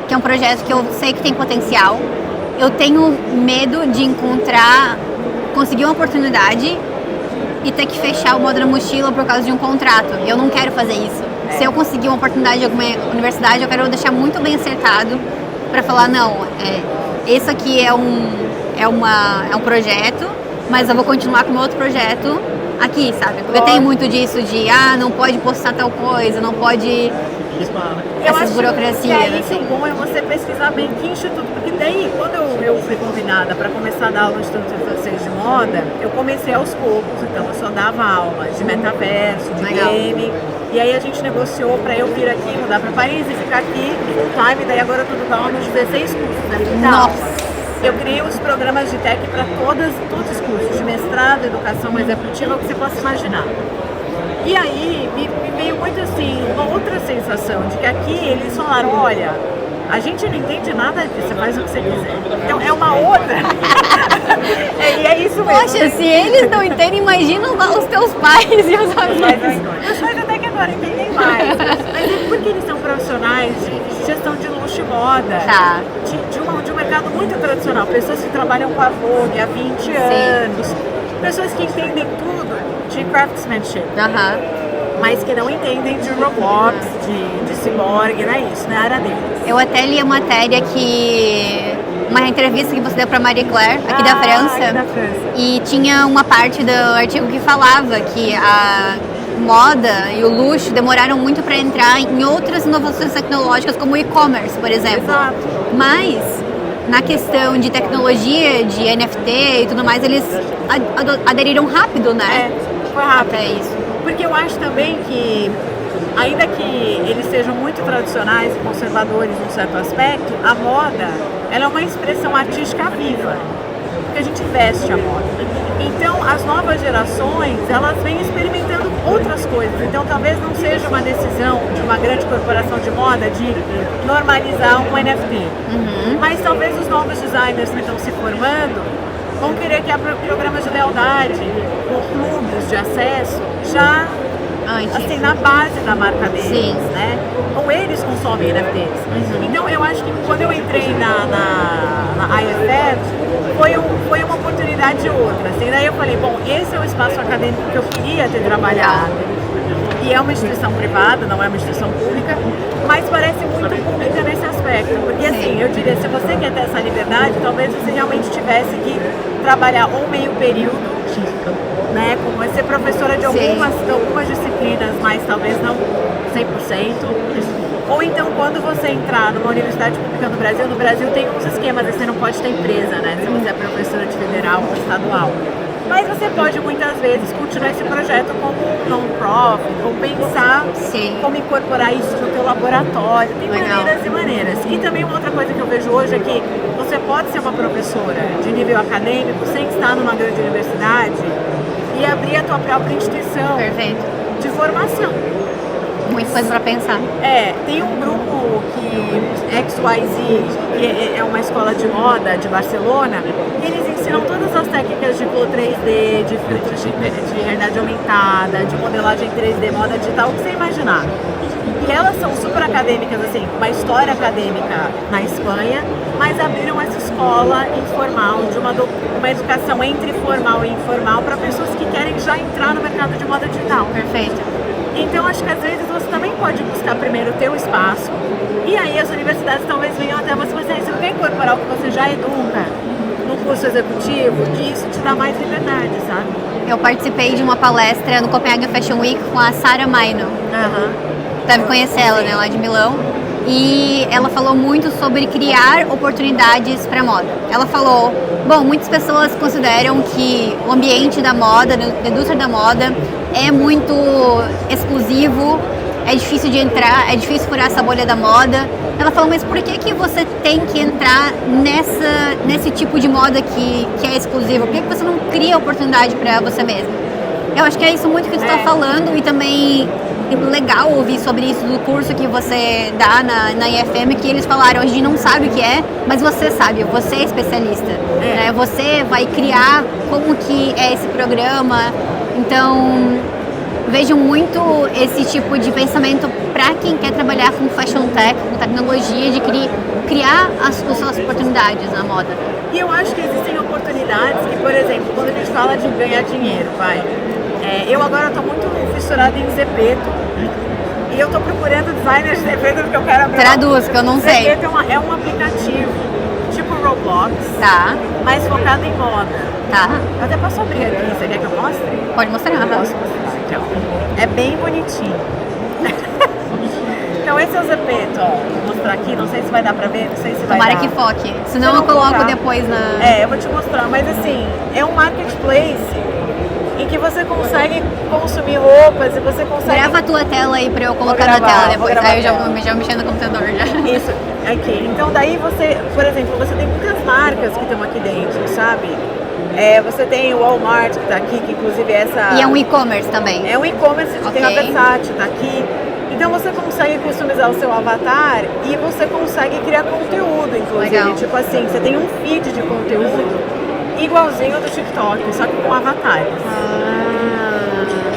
que é um projeto que eu sei que tem potencial. Eu tenho medo de conseguir uma oportunidade e ter que fechar o Moda na Mochila por causa de um contrato. Eu não quero fazer isso. Se eu conseguir uma oportunidade de alguma universidade, eu quero deixar muito bem acertado para falar, não, esse aqui é um projeto, mas eu vou continuar com o meu outro projeto aqui, sabe? Porque tem muito disso de, não pode postar tal coisa, não pode... Essas burocracias. Que aí assim. O bom é você pesquisar bem que instituto, porque daí, quando eu fui convidada para começar a dar aula no Instituto Francês de Moda, eu comecei aos poucos, então eu só dava aula de metaverso, de game, e aí a gente negociou para eu vir aqui, mudar para Paris e ficar aqui full time, daí agora eu tô dando aula nos 16 cursos da Vida. Nossa! Eu criei os programas de tech para todos os cursos, de mestrado, educação executiva, o que você possa imaginar. E aí me veio muito assim, uma outra sensação de que aqui eles falaram, olha, a gente não entende nada disso, você faz o que você quiser. Então é uma outra. E é isso mesmo. Poxa, se eles não entendem, imagina os teus pais e os amigos. Meus pais até que agora entendem mais. Mas é porque eles são profissionais de gestão de luxo e moda. Tá. De um mercado muito tradicional. Pessoas que trabalham com a Vogue há 20 anos. Pessoas que entendem tudo de craftsmanship. Mas que não entendem de Roblox, de cyborg, não é isso, não é a área deles. Eu até li a matéria uma entrevista que você deu para Marie Claire, aqui da França. Aqui da França. E tinha uma parte do artigo que falava que a moda e o luxo demoraram muito para entrar em outras inovações tecnológicas, como o e-commerce, por exemplo. Exato. Mas, na questão de tecnologia, de NFT e tudo mais, eles aderiram rápido, né? Foi rápido. Até isso. Porque eu acho também que, ainda que eles sejam muito tradicionais e conservadores em um certo aspecto, a moda, ela é uma expressão artística viva, porque a gente veste a moda. Então, as novas gerações, elas vêm experimentando outras coisas. Então, talvez não seja uma decisão de uma grande corporação de moda de normalizar um NFT. Mas talvez os novos designers que estão se formando vão querer criar programas de lealdade, ou clubes de acesso, já assim, na base da marca deles, né? Ou eles consomem NFTs. Então eu acho que quando eu entrei na IFF, foi uma oportunidade outra. Assim, daí eu falei, bom, esse é o espaço acadêmico que eu queria ter trabalhado. E é uma instituição privada, não é uma instituição pública, mas parece muito pública nesse aspecto. Porque assim, eu diria, se você quer ter essa liberdade, talvez você realmente tivesse que trabalhar ou meio período, né, como ser professora de algumas disciplinas, mas talvez não 100%. Ou então, quando você entrar numa universidade pública no Brasil tem uns esquemas, você não pode ter empresa, né, se você é professora de federal ou estadual. Mas você pode, muitas vezes, continuar esse projeto como non-profit, ou pensar como incorporar isso no teu laboratório. Tem maneiras e maneiras. E também uma outra coisa que eu vejo hoje é que você pode ser uma professora de nível acadêmico sem estar numa grande universidade e abrir a tua própria instituição de formação. Muita coisa para pensar. Tem um grupo XYZ, que é uma escola de moda de Barcelona, e eles ensinam todas as técnicas de flow 3D, de filtros de realidade aumentada, de modelagem 3D, moda digital, o que você imaginar. E elas são super acadêmicas, assim, uma história acadêmica na Espanha, mas abriram essa escola informal, de uma educação entre formal e informal para pessoas que querem já entrar no mercado de moda digital. Perfeito. Então, acho que às vezes você também pode buscar primeiro o teu espaço, e aí as universidades talvez venham até você, você não quer incorporar o que você já educa no curso executivo, que isso te dá mais liberdade, sabe? Eu participei de uma palestra no Copenhagen Fashion Week com a Sarah Maino. Deve conhecer ela, né, lá de Milão. E ela falou muito sobre criar oportunidades para moda. Ela falou, muitas pessoas consideram que o ambiente da moda, da indústria da moda, é muito exclusivo, é difícil de entrar, é difícil furar essa bolha da moda. Ela falou, mas por que você tem que entrar nesse tipo de moda que é exclusivo? Por que você não cria oportunidade para você mesmo? Eu acho que é isso muito que tu tá falando, e também legal ouvir sobre isso do curso que você dá na IFM, que eles falaram, a gente não sabe o que é, mas você sabe, você é especialista, né? Você vai criar como que é esse programa, então vejo muito esse tipo de pensamento para quem quer trabalhar com fashion tech, com tecnologia, de criar as suas oportunidades na moda. E eu acho que existem oportunidades que, por exemplo, quando a gente fala de ganhar dinheiro, eu agora estou muito fissurada em Zepeto e eu estou procurando designers de Zepeto porque eu quero abrir. Traduz, que eu não sei. Zepeto é um aplicativo tipo Roblox, mas focado em moda. Eu até posso abrir aqui, você quer que eu mostre? Pode mostrar. Posso mostrar, então. É bem bonitinho. Então esse é o Zepeto, ó. Vou mostrar aqui, não sei se vai dar pra ver, não sei se vai dar. Tomara que foque, senão eu coloco depois na... eu vou te mostrar, mas assim, é um marketplace em que você consegue consumir roupas e você consegue... Grava a tua tela aí pra eu colocar na tela depois, aí eu já vou mexer no computador já. Isso, aqui. Então daí você, por exemplo, você tem muitas marcas que estão aqui dentro, sabe? Você tem o Walmart que tá aqui, que inclusive essa... E é um e-commerce também? É um e-commerce, tem a Versace, tá aqui. Então você consegue customizar o seu avatar e você consegue criar conteúdo, inclusive. Legal. Tipo assim, você tem um feed de conteúdo igualzinho do TikTok, só que com avatares.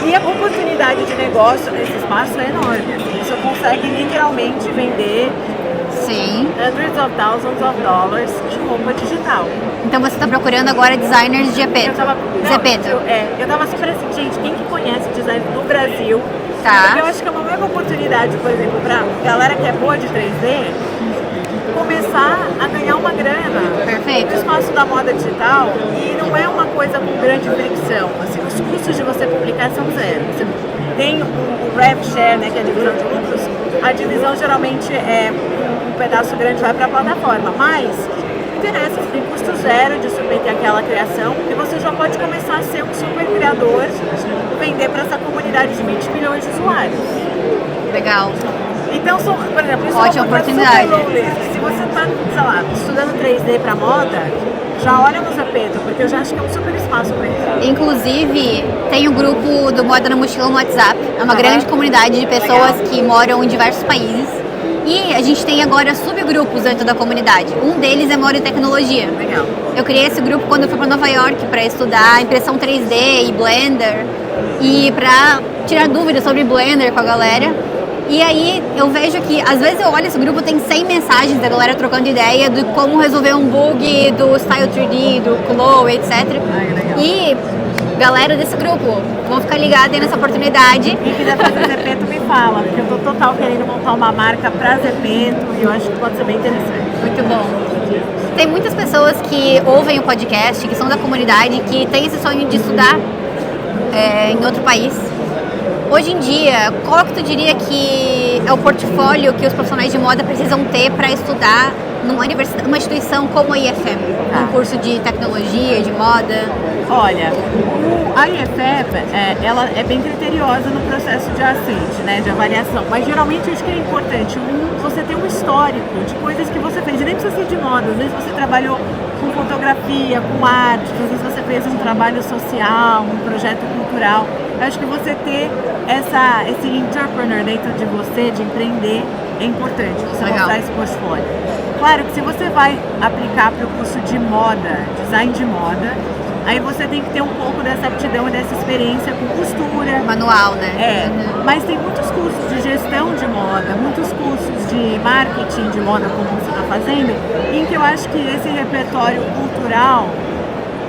E a oportunidade de negócio nesse espaço é enorme. Você consegue literalmente vender hundreds of thousands of dollars de roupa digital. Então você está procurando agora designers de Zepeto? Eu tava super assim, gente, quem que conhece design do Brasil? Tá. Eu acho que é uma mega oportunidade, por exemplo, pra galera que é boa de 3D, começar a ganhar uma grana. Perfeito. No espaço da moda digital, e não é uma coisa com grande fricção. Assim, os custos de você publicar são zero. Você tem o rev share, né, que é a divisão de lucros. A divisão geralmente é um pedaço grande vai para a plataforma, mas interessa, você tem custo zero de submeter aquela criação e você já pode começar a ser um super criador, vender para essa comunidade de 20 milhões de usuários. Legal. Então, por exemplo, isso ótima é uma oportunidade. Super low risk. Se você está, sei lá, estudando 3D para moda, já olha no Zepeto, porque eu já acho que é um super espaço para isso. Inclusive, tem o grupo do Moda na Mochila no WhatsApp. É uma grande comunidade de pessoas que moram em diversos países. E a gente tem agora subgrupos dentro da comunidade. Um deles é moda e tecnologia. Legal. Eu criei esse grupo quando eu fui para Nova York para estudar impressão 3D e Blender. E para tirar dúvidas sobre Blender com a galera. E aí eu vejo que, às vezes eu olho esse grupo, tem 100 mensagens da galera trocando ideia de como resolver um bug do Style 3D, do Chloe, etc. E galera desse grupo, vão ficar ligados aí nessa oportunidade. Quem quiser fazer Zepeto me fala, porque eu tô total querendo montar uma marca pra Zepeto e eu acho que pode ser bem interessante. Muito bom. Tem muitas pessoas que ouvem o podcast, que são da comunidade, que têm esse sonho de estudar em outro país. Hoje em dia, qual que tu diria que é o portfólio que os profissionais de moda precisam ter para estudar numa universidade, numa instituição como a IFM? Um curso de tecnologia, de moda? Olha, a IFM, ela é bem criteriosa no processo de aceite, né, de avaliação, mas geralmente eu acho que é importante você ter um histórico de coisas que você fez, e nem precisa ser de moda, às vezes você trabalhou com fotografia, com arte, às vezes você fez um trabalho social, um projeto cultural. Eu acho que você ter esse entrepreneur dentro de você, de empreender, é importante, você mostrar esse portfólio. Claro que se você vai aplicar para o curso de moda, design de moda, aí você tem que ter um pouco dessa aptidão e dessa experiência com costura. Manual, né? Mas tem muitos cursos de gestão de moda, muitos cursos de marketing de moda, como você está fazendo, em que eu acho que esse repertório cultural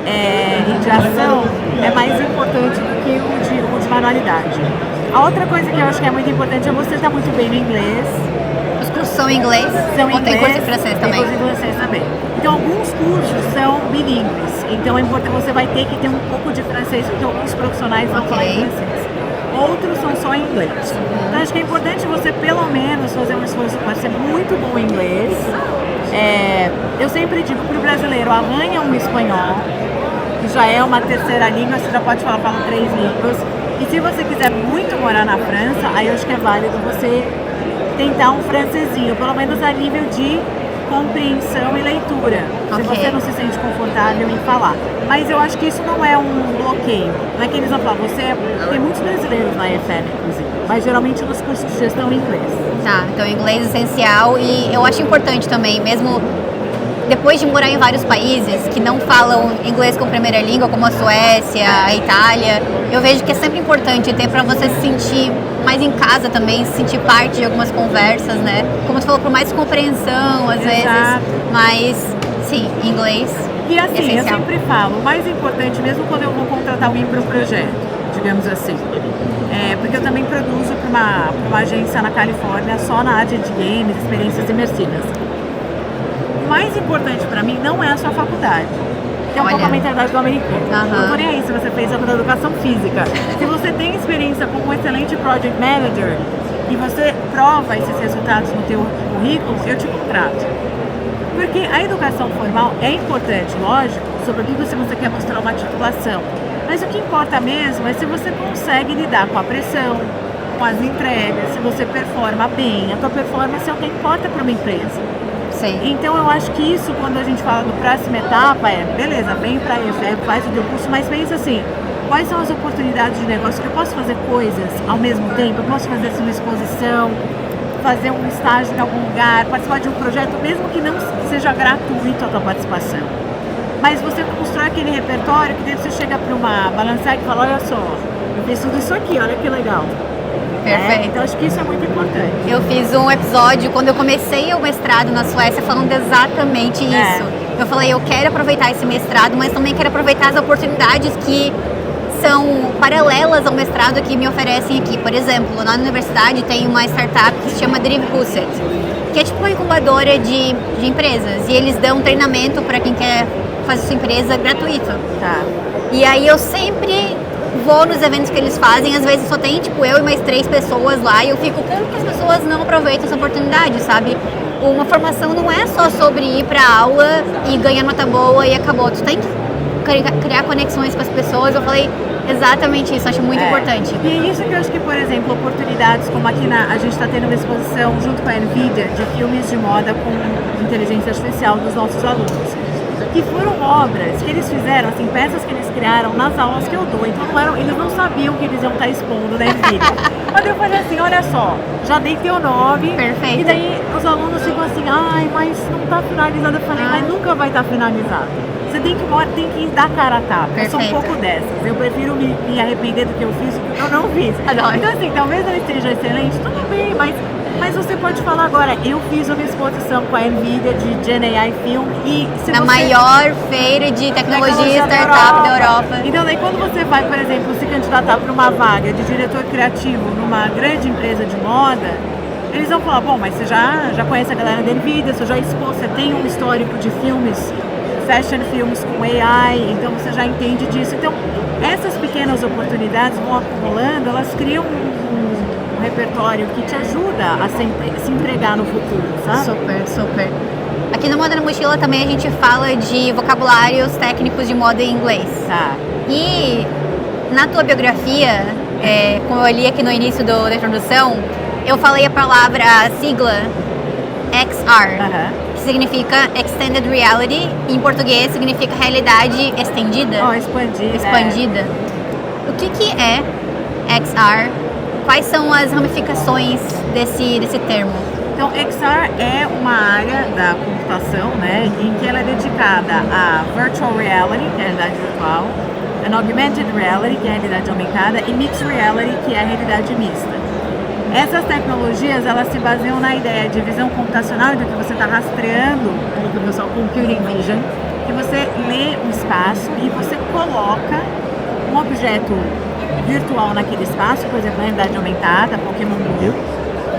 e de ação é mais importante do que o de manualidade. A outra coisa que eu acho que é muito importante é você estar muito bem no inglês. Os cursos são em inglês? Ou tem curso em francês também? Tem curso em francês também. Então, alguns cursos são bilíngues. Então, é importante, você vai ter que ter um pouco de francês, porque alguns profissionais não falam francês. Outros são só em inglês. Então, acho que é importante você, pelo menos, fazer um esforço para ser muito bom em inglês. Eu sempre digo para o brasileiro, arranha um espanhol, que já é uma terceira língua, você já pode falar 3 línguas. E se você quiser muito morar na França, aí eu acho que é válido você tentar um francesinho, pelo menos a nível de compreensão e leitura. Se você não se sente confortável em falar. Mas eu acho que isso não é um bloqueio. Não é que eles vão falar, tem muitos brasileiros na EFL, inclusive, mas geralmente nos cursos de gestão em inglês. Tá, então inglês é essencial e eu acho importante também, mesmo depois de morar em vários países que não falam inglês como primeira língua, como a Suécia, a Itália, eu vejo que é sempre importante ter para você se sentir mais em casa também, se sentir parte de algumas conversas, né? Como você falou, por mais compreensão, às vezes, mas sim, inglês e assim, essencial. Eu sempre falo, o mais importante, mesmo quando eu vou contratar alguém para um projeto, digamos assim, porque eu também produzo para uma agência na Califórnia só na área de games, experiências imersivas. O mais importante para mim não é a sua faculdade, que é um pouco a mentalidade do americano. Não tô nem aí se você fez a educação física. Se você tem experiência como um excelente project manager e você prova esses resultados no teu currículo, eu te contrato. Porque a educação formal é importante, lógico, sobretudo se você quer mostrar uma titulação. Mas o que importa mesmo é se você consegue lidar com a pressão, com as entregas, se você performa bem. A tua performance é o que importa para uma empresa. Sim. Então eu acho que isso, quando a gente fala do próxima etapa, beleza, vem para a EFEB, faz o teu curso, mas pensa assim, quais são as oportunidades de negócio que eu posso fazer coisas ao mesmo tempo? Eu posso fazer uma exposição, fazer um estágio em algum lugar, participar de um projeto, mesmo que não seja gratuito a tua participação. Mas você constrói aquele repertório que daí você chega para uma balancear e fala, olha só, eu fiz tudo isso aqui, olha que legal. Perfeito. Então acho que isso é muito importante. Eu fiz um episódio quando eu comecei o mestrado na Suécia falando exatamente isso. Eu falei, eu quero aproveitar esse mestrado, mas também quero aproveitar as oportunidades que são paralelas ao mestrado que me oferecem aqui. Por exemplo, na universidade tem uma startup que se chama Drivhuset, que é tipo uma incubadora de empresas. E eles dão treinamento para quem quer fazer sua empresa gratuito. Tá. E aí eu sempre vou nos eventos que eles fazem, às vezes só tem tipo eu e mais 3 pessoas lá e eu fico, como que as pessoas não aproveitam essa oportunidade, sabe? Uma formação não é só sobre ir pra aula e ganhar nota boa e acabou. Tu tem que criar conexões com as pessoas. Eu falei exatamente isso, acho muito importante. E é isso que eu acho que, por exemplo, oportunidades como aqui a gente está tendo uma exposição junto com a NVIDIA de filmes de moda com inteligência artificial dos nossos alunos. Que foram obras que eles fizeram, assim, peças que eles criaram nas aulas que eu dou. Então eles não sabiam que eles iam estar expondo na NVIDIA. Mas eu falei assim, olha só, já dei teu nome. Perfeito. E daí os alunos ficam assim, ai, mas não está finalizado. Eu falei, mas nunca vai estar finalizado. Você tem que dar cara a tapa. Eu sou um pouco dessas. Eu prefiro me arrepender do que eu fiz do que eu não fiz. Adoro. Então assim, talvez não esteja excelente, tudo bem, mas você pode falar agora, eu fiz uma exposição com a NVIDIA de Gen AI Film e se na você... maior feira de tecnologia startup da Europa. Então daí quando você vai, por exemplo, se candidatar para uma vaga de diretor criativo numa grande empresa de moda, eles vão falar, bom, mas você já conhece a galera da NVIDIA, você já expôs, você tem um histórico de filmes, fashion films com AI, então você já entende disso. Então essas pequenas oportunidades vão acumulando, elas criam um repertório que te ajuda a se empregar no futuro, sabe? Super, super. Aqui no Moda na Mochila também a gente fala de vocabulários técnicos de moda em inglês. Tá. E na tua biografia, como eu li aqui no início da introdução, eu falei a palavra, a sigla XR, que significa Extended Reality, em português significa realidade estendida. Expandida. O que é XR? Quais são as ramificações desse termo? Então, XR é uma área da computação, né, em que ela é dedicada a Virtual Reality, que é a realidade virtual, an Augmented Reality, que é a realidade aumentada, e Mixed Reality, que é a realidade mista. Essas tecnologias, elas se baseiam na ideia de visão computacional, do que você está rastreando, no que o pessoal Computing Vision, que você lê o espaço e você coloca um objeto virtual naquele espaço, por exemplo, na realidade aumentada, Pokémon Blue.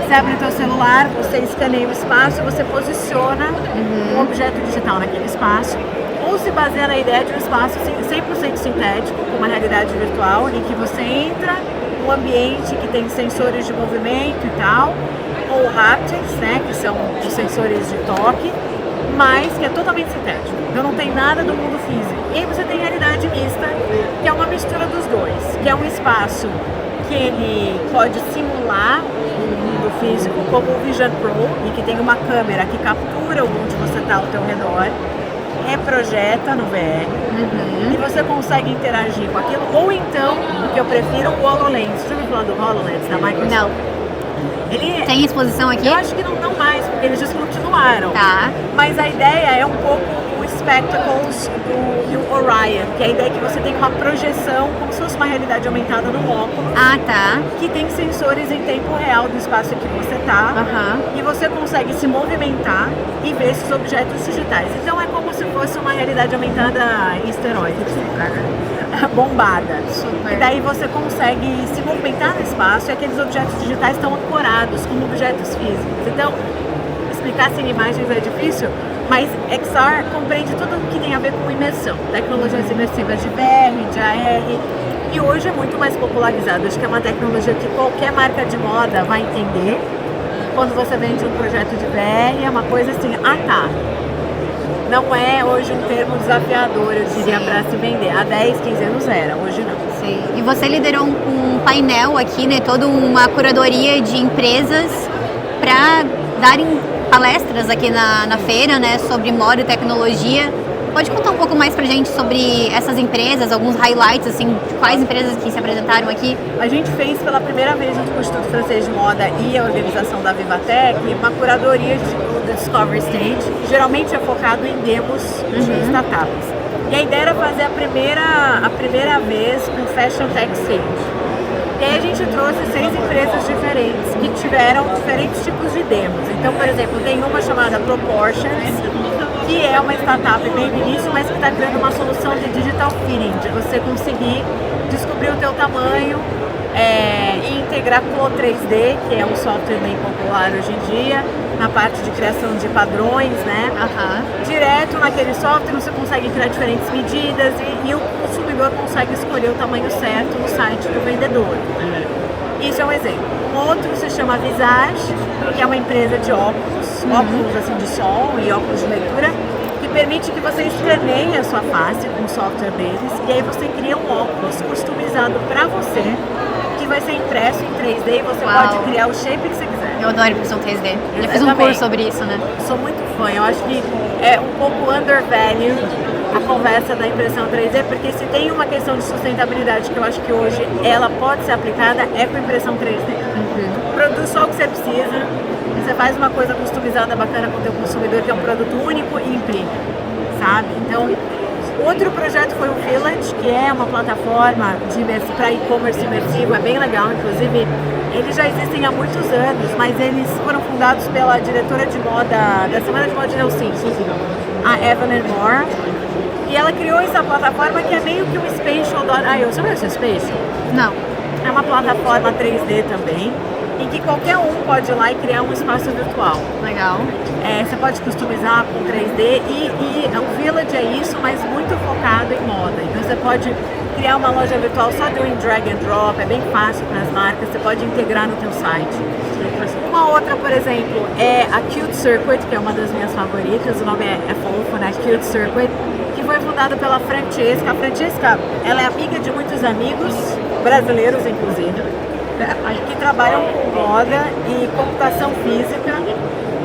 Você abre o teu celular, você escaneia o espaço, você posiciona um objeto digital naquele espaço, ou se baseia na ideia de um espaço 100% sintético, com uma realidade virtual, em que você entra num ambiente que tem sensores de movimento e tal, ou haptics, né, que são os sensores de toque, mas que é totalmente sintético. Então não tem nada do mundo físico. E aí você tem realidade mista, que é uma mistura dos dois, que é um espaço que ele pode simular o mundo físico como o Vision Pro e que tem uma câmera que captura onde você está ao teu redor, reprojeta no VR e você consegue interagir com aquilo, ou então, o que eu prefiro, o HoloLens. Você já ouviu falar do HoloLens da Microsoft? Não. Ele, Tem exposição aqui? eu acho que não mais, porque eles descontinuaram. Tá. Mas a ideia é um pouco o Spectacles e o Orion, que é a ideia que você tem uma projeção, como se fosse uma realidade aumentada no óculos, Ah, tá. que tem sensores em tempo real do espaço que você está, Aham. e você consegue se movimentar e ver esses objetos digitais. Então é como se fosse uma realidade aumentada em esteroides, bombada. Super. E daí você consegue se movimentar no espaço e aqueles objetos digitais estão ancorados como objetos físicos. Então, explicar sem imagens é difícil, mas XR compreende tudo o que tem a ver com imersão, tecnologias imersivas de VR, de AR, e hoje é muito mais popularizado. Acho que é uma tecnologia que qualquer marca de moda vai entender. Quando você vende um projeto de VR, é uma coisa assim, tá. Não é hoje um termo desafiador, eu diria, para se vender. Há 10, 15 anos era, hoje não. Sim. E você liderou um painel aqui, né? Toda uma curadoria de empresas para darem palestras aqui na feira, né? Sobre moda e tecnologia. Pode contar um pouco mais pra gente sobre essas empresas, alguns highlights, assim, de quais empresas que se apresentaram aqui? A gente fez pela primeira vez junto com o Instituto Francês de Moda e a organização da Vivatech uma curadoria do Discovery Stage, que geralmente é focado em demos de startups. E a ideia era fazer a primeira vez um Fashion Tech Stage. E aí a gente trouxe 6 empresas diferentes que tiveram diferentes tipos de demos. Então, por exemplo, tem uma chamada Proportions, que é uma startup bem no início, mas que está criando uma solução de digital fitting, de você conseguir descobrir o teu tamanho e integrar Flow 3D, que é um software bem popular hoje em dia, na parte de criação de padrões, né? Direto naquele software você consegue criar diferentes medidas e o consumidor consegue escolher o tamanho certo no site do vendedor. Isso é um exemplo. Um outro se chama Visage, que é uma empresa de óculos assim de sol e óculos de leitura, que permite que você escaneie a sua face com o software deles e aí você cria um óculos customizado para você, que vai ser impresso em 3D e você pode criar o shape que você quiser. Eu adoro impressão 3D. Já fiz um curso sobre isso, né? Sou muito fã. Eu acho que é um pouco undervalued a conversa da impressão 3D, porque se tem uma questão de sustentabilidade que eu acho que hoje ela pode ser aplicada, é com impressão 3D. Produz só o que você precisa, você faz uma coisa customizada bacana com o teu consumidor, que é um produto único e imprime, sabe? Então, outro projeto foi o Village, que é uma plataforma para e-commerce imersivo, é bem legal, inclusive eles já existem há muitos anos, mas eles foram fundados pela diretora de moda da Semana de Moda de Helsinki, a Evelyn Moore, e ela criou essa plataforma que é meio que um Spatial.io. Você conhece o Spatial? Não. É uma plataforma 3D também, em que qualquer um pode ir lá e criar um espaço virtual. Legal. Você pode customizar com 3D e o Village é isso, mas muito focado em moda. Então você pode criar uma loja virtual só de um drag and drop, é bem fácil para as marcas, você pode integrar no teu site. Uma outra, por exemplo, é a Cute Circuit, que é uma das minhas favoritas, o nome é fofo, né? Cute Circuit, que foi fundada pela Francesca. A Francesca, ela é amiga de muitos amigos, brasileiros inclusive, que trabalham com moda e computação física,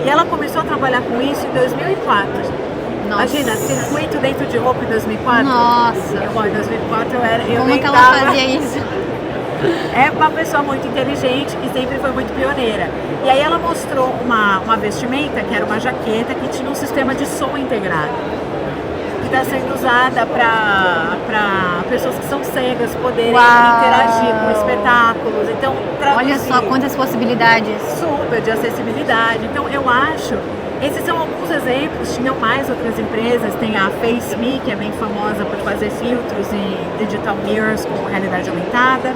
e ela começou a trabalhar com isso em 2004. Nossa. Imagina, circuito dentro de roupa em 2004? Nossa. Em 2004 eu Como nem que ela tava... fazia isso? É uma pessoa muito inteligente, que sempre foi muito pioneira. E aí ela mostrou uma vestimenta, que era uma jaqueta, que tinha um sistema de som integrado, que está sendo usada para pessoas que são cegas poderem interagir com espetáculos. Então, olha só quantas possibilidades. Super de acessibilidade. Então, eu acho, esses são alguns exemplos. Tinham mais outras empresas. Tem a FaceMe, que é bem famosa por fazer filtros em digital mirrors com realidade aumentada.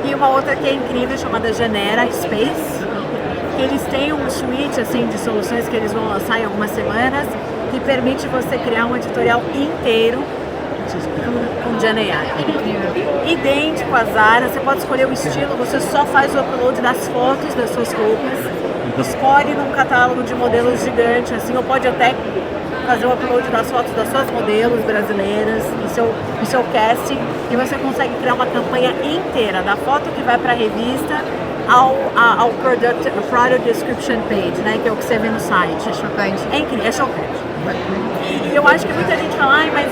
E uma outra que é incrível, chamada Genera Space, que eles têm um suite assim, de soluções que eles vão lançar em algumas semanas, que permite você criar um editorial inteiro com Gen AI. Idêntico a Zara, você pode escolher o estilo, você só faz o upload das fotos das suas roupas, escolhe num catálogo de modelos gigante, assim, ou pode até fazer o upload das fotos das suas modelos brasileiras, no seu casting, e você consegue criar uma campanha inteira, da foto que vai para a revista ao product description page, né, que é o que você vê no site. É chocante. É incrível, é chocante. E eu acho que muita gente fala, mas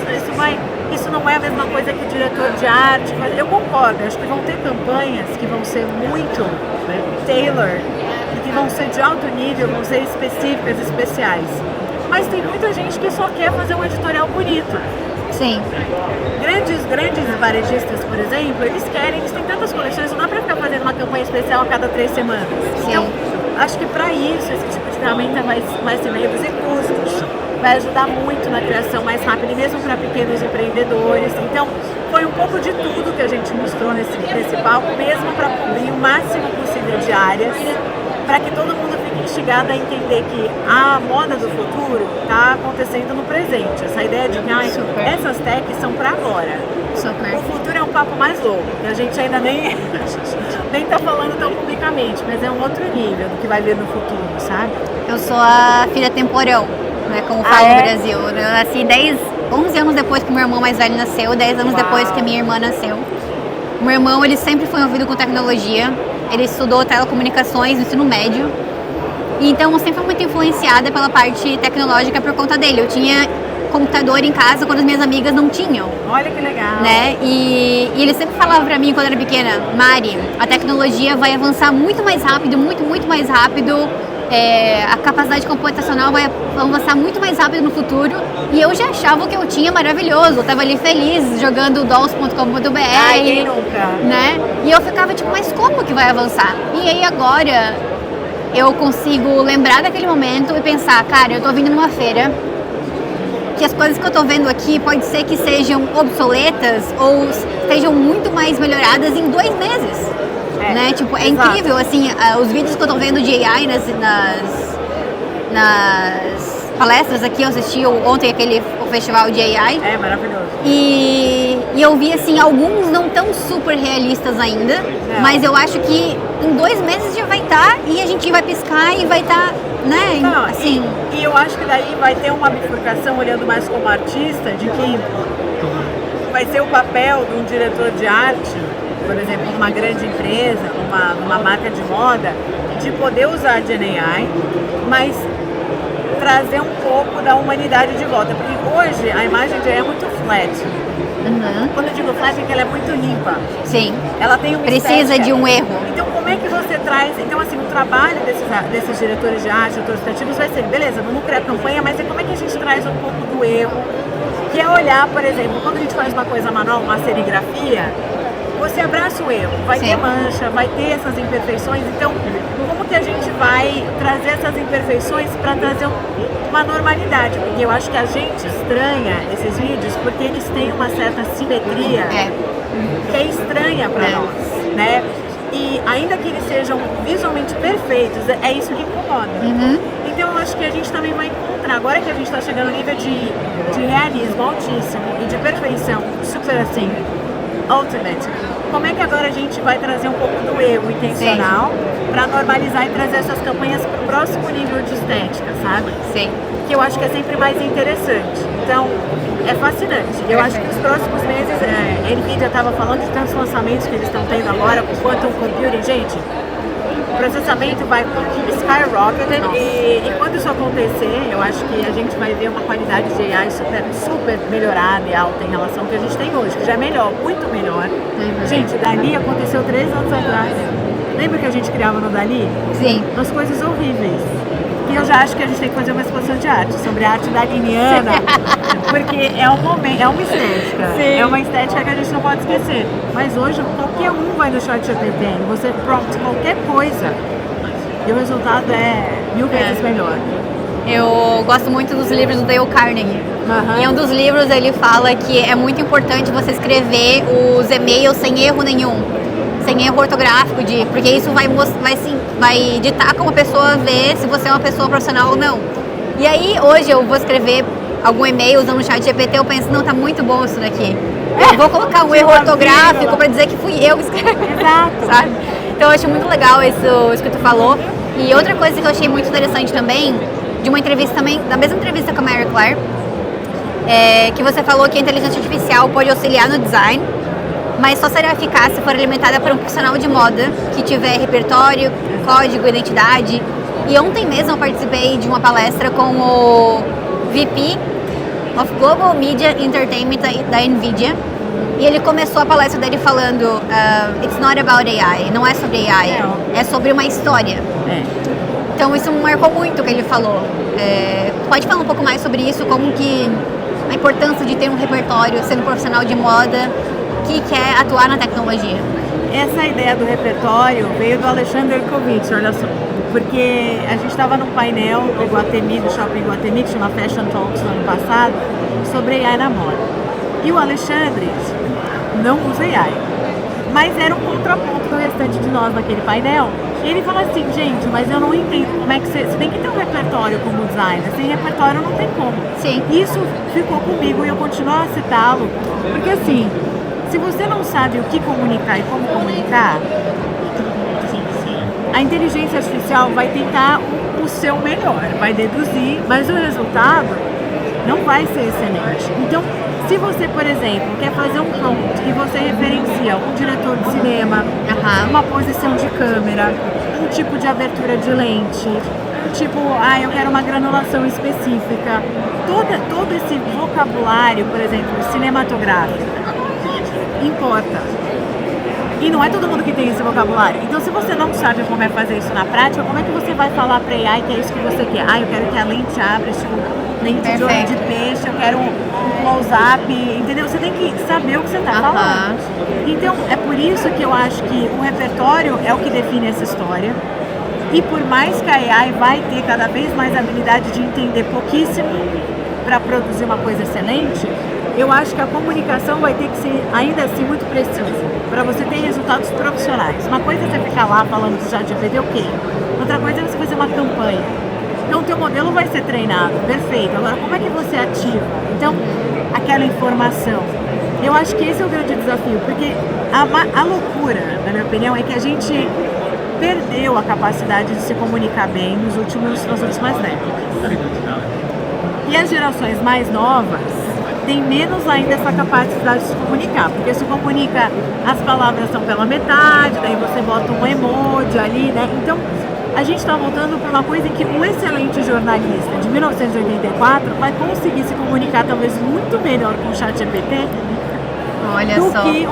isso não é a mesma coisa que o diretor de arte. Mas eu concordo, acho que vão ter campanhas que vão ser muito tailored e que vão ser de alto nível, vão ser específicas, especiais. Mas tem muita gente que só quer fazer um editorial bonito. Sim. Grandes varejistas, por exemplo, eles têm tantas coleções, não dá pra ficar fazendo uma campanha especial a cada 3 semanas. Sim. Então, acho que pra isso, esse tipo de ferramenta vai ser reduzir custos, vai ajudar muito na criação mais rápida, e mesmo para pequenos empreendedores. Então, foi um pouco de tudo que a gente mostrou nesse palco, mesmo para cobrir o máximo possível de áreas, para que todo mundo fique instigado a entender que a moda do futuro está acontecendo no presente. Essa ideia de que essas techs são para agora. Super. O futuro é um papo mais louco, que a gente ainda nem está falando tão publicamente, mas é um outro nível do que vai vir no futuro, sabe? Eu sou a filha temporão, né, como fala no Brasil. Eu nasci 11 anos depois que meu irmão mais velho nasceu, 10 anos depois que a minha irmã nasceu. O meu irmão, ele sempre foi envolvido com tecnologia, ele estudou telecomunicações no ensino médio, e então eu sempre fui muito influenciada pela parte tecnológica por conta dele. Eu tinha computador em casa quando as minhas amigas não tinham. Olha que legal. Né? E ele sempre falava pra mim quando eu era pequena, Mari, a tecnologia vai avançar muito mais rápido, muito mais rápido. A capacidade computacional vai avançar muito mais rápido no futuro, e eu já achava o que eu tinha maravilhoso, eu tava ali feliz jogando dolls.com.br, quem nunca? Né? E eu ficava tipo, mas como que vai avançar? E aí agora eu consigo lembrar daquele momento e pensar, cara, eu tô vindo numa feira que as coisas que eu tô vendo aqui pode ser que sejam obsoletas ou estejam muito mais melhoradas em 2 meses. Né? Tipo, é incrível, assim, os vídeos que eu tô vendo de AI nas palestras aqui, eu assisti ontem o festival de AI. É maravilhoso. E eu vi, assim, alguns não tão super realistas ainda, mas eu acho que em 2 meses já vai estar, e a gente vai piscar e vai estar, né, não, assim... E eu acho que daí vai ter uma bifurcação, olhando mais como artista, de que vai ser o papel de um diretor de arte, por exemplo, numa grande empresa, numa marca de moda, de poder usar a GenAI, mas trazer um pouco da humanidade de volta. Porque hoje a imagem de AI é muito flat. Uhum. Quando eu digo flat, é que ela é muito limpa. Sim. Ela tem uma Precisa estética. de um erro. Então, como é que você traz... Então, assim, o trabalho desses diretores de arte, diretores criativos, vai ser, beleza, vamos criar campanha, mas como é que a gente traz um pouco do erro? Que é olhar, por exemplo, quando a gente faz uma coisa manual, uma serigrafia, você abraça o erro, vai ter mancha, vai ter essas imperfeições. Então, como que a gente vai trazer essas imperfeições para trazer uma normalidade? Porque eu acho que a gente estranha esses vídeos porque eles têm uma certa simetria que é estranha para nós, né? E ainda que eles sejam visualmente perfeitos, é isso que incomoda. Uhum. Então eu acho que a gente também vai encontrar, agora que a gente está chegando no nível de realismo altíssimo e de perfeição super assim, ultimate, como é que agora a gente vai trazer um pouco do erro intencional para normalizar e trazer essas campanhas para o próximo nível de estética, sabe? Sim. Que eu acho que é sempre mais interessante. Então, é fascinante. Eu acho que nos próximos meses, a NVIDIA estava falando de tantos lançamentos que eles estão tendo agora com quantum computing, gente. O processamento vai skyrocketed e quando isso acontecer, eu acho que a gente vai ver uma qualidade de AI super melhorada e alta em relação ao que a gente tem hoje, que já é melhor, muito melhor. Uhum. Gente, Dali aconteceu 3 anos atrás. Lembra que a gente criava no Dali? Sim. Umas coisas horríveis. E eu já acho que a gente tem que fazer uma exposição de arte sobre a arte daliniana, porque é um momento, é uma estética. Sim. É uma estética que a gente não pode esquecer. Mas hoje qualquer um vai no ChatGPT, você prompt qualquer coisa e o resultado é 1000 vezes melhor. Eu gosto muito dos livros do Dale Carnegie. Uhum. Em um dos livros ele fala que é muito importante você escrever os e-mails sem erro nenhum, sem erro ortográfico, porque isso vai ditar como a pessoa vê se você é uma pessoa profissional ou não. E aí hoje eu vou escrever algum e-mail usando o ChatGPT, eu penso, não, tá muito bom isso daqui. Eu vou colocar um erro ortográfico para dizer que fui eu que escrevi. Exato. Sabe? Então eu acho muito legal isso que tu falou. E outra coisa que eu achei muito interessante também de uma entrevista também, da mesma entrevista com a Mary Claire, que você falou que a inteligência artificial pode auxiliar no design, mas só será eficaz se for alimentada por um profissional de moda que tiver repertório, código, identidade. E ontem mesmo eu participei de uma palestra com o VP of Global Media Entertainment da NVIDIA, e ele começou a palestra dele falando It's not about AI, não é sobre AI, é sobre uma história. Então isso me marcou muito o que ele falou. Pode falar um pouco mais sobre isso, como que a importância de ter um repertório, sendo profissional de moda, que quer atuar na tecnologia? Essa ideia do repertório veio do Alexander Kovitz, olha só. Porque a gente estava num painel do Iguatemi, do Shopping Iguatemi, que chama Fashion Talks no ano passado, sobre AI na moda. E o Alexandre não usa AI, mas era um contraponto do restante de nós naquele painel. E ele falou assim, gente, mas eu não entendo como é que você tem que ter um repertório como designer, sem repertório não tem como. Sim. Isso ficou comigo e eu continuo a citá-lo, porque assim, se você não sabe o que comunicar e como comunicar, a inteligência artificial vai tentar o seu melhor, vai deduzir, mas o resultado não vai ser excelente. Então, se você, por exemplo, quer fazer um prompt e você referencia um diretor de cinema, uma posição de câmera, um tipo de abertura de lente, tipo, eu quero uma granulação específica, todo esse vocabulário, por exemplo, cinematográfico, importa. E não é todo mundo que tem esse vocabulário. Então, se você não sabe como é fazer isso na prática, como é que você vai falar para AI que é isso que você quer? Eu quero que a lente abra, tipo, lente de olho de peixe, eu quero um close-up, entendeu? Você tem que saber o que você está falando. Então, é por isso que eu acho que o repertório é o que define essa história. E por mais que a AI vai ter cada vez mais habilidade de entender pouquíssimo para produzir uma coisa excelente, eu acho que a comunicação vai ter que ser ainda assim muito precisa, para você ter resultados profissionais. Uma coisa é você ficar lá falando do ChatGPT, ok. Outra coisa é você fazer uma campanha. Então o teu modelo vai ser treinado, perfeito. Agora, como é que você ativa? Então, aquela informação. Eu acho que esse é o grande desafio, porque a loucura, na minha opinião, é que a gente perdeu a capacidade de se comunicar bem nas últimas décadas. E as gerações mais novas tem menos ainda essa capacidade de se comunicar, porque se comunica, as palavras são pela metade, daí você bota um emoji ali, né? Então, a gente está voltando para uma coisa em que um excelente jornalista de 1984 vai conseguir se comunicar talvez muito melhor com o ChatGPT do que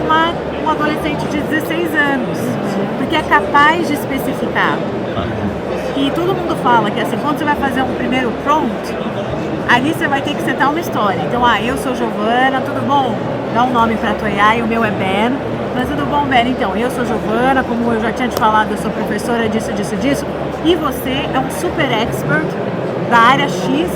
um adolescente de 16 anos, porque é capaz de especificar. E todo mundo fala que assim, quando você vai fazer um primeiro prompt, ali você vai ter que setar uma história. Então, eu sou Giovana, tudo bom? Dá um nome pra tua AI, o meu é Ben. Mas tudo bom, Ben? Então, eu sou Giovana, como eu já tinha te falado, eu sou professora disso. E você é um super expert da área X.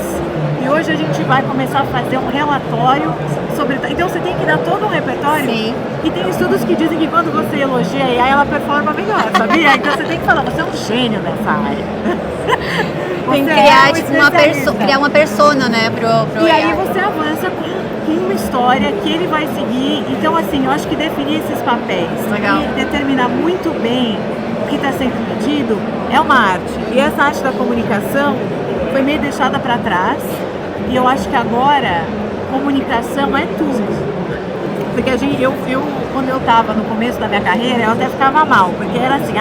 E hoje a gente vai começar a fazer um relatório sobre... Então, você tem que dar todo um repertório. Sim. E tem estudos que dizem que quando você elogia a AI, ela performa melhor, sabia? Então, você tem que falar, você é um gênio nessa área. Tem que criar, criar uma persona, né, pro E AI. aí você avança com uma história que ele vai seguir. Então, assim, eu acho que definir esses papéis e determinar muito bem o que está sendo pedido é uma arte. E essa arte da comunicação foi meio deixada para trás. E eu acho que agora, comunicação é tudo. Porque quando eu estava no começo da minha carreira, eu até ficava mal. Porque era assim,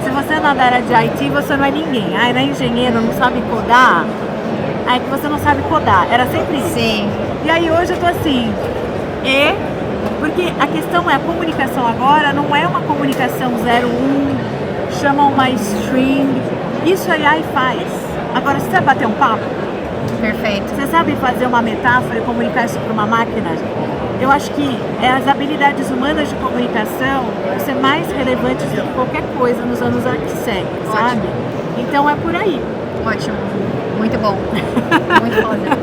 se você não é da área de IT, você não é ninguém. Não é engenheiro, não sabe codar. É que você não sabe codar. Era sempre isso. Sim. E aí hoje eu tô assim, porque a questão é, a comunicação agora não é uma comunicação 01, chama uma string. Isso a AI faz. Agora, você sabe bater um papo? Perfeito. Você sabe fazer uma metáfora e comunicar isso para uma máquina? Eu acho que as habilidades humanas de comunicação vão ser mais relevantes do que qualquer coisa nos anos que seguem, sabe? Então é por aí. Ótimo. Muito bom. Muito foda.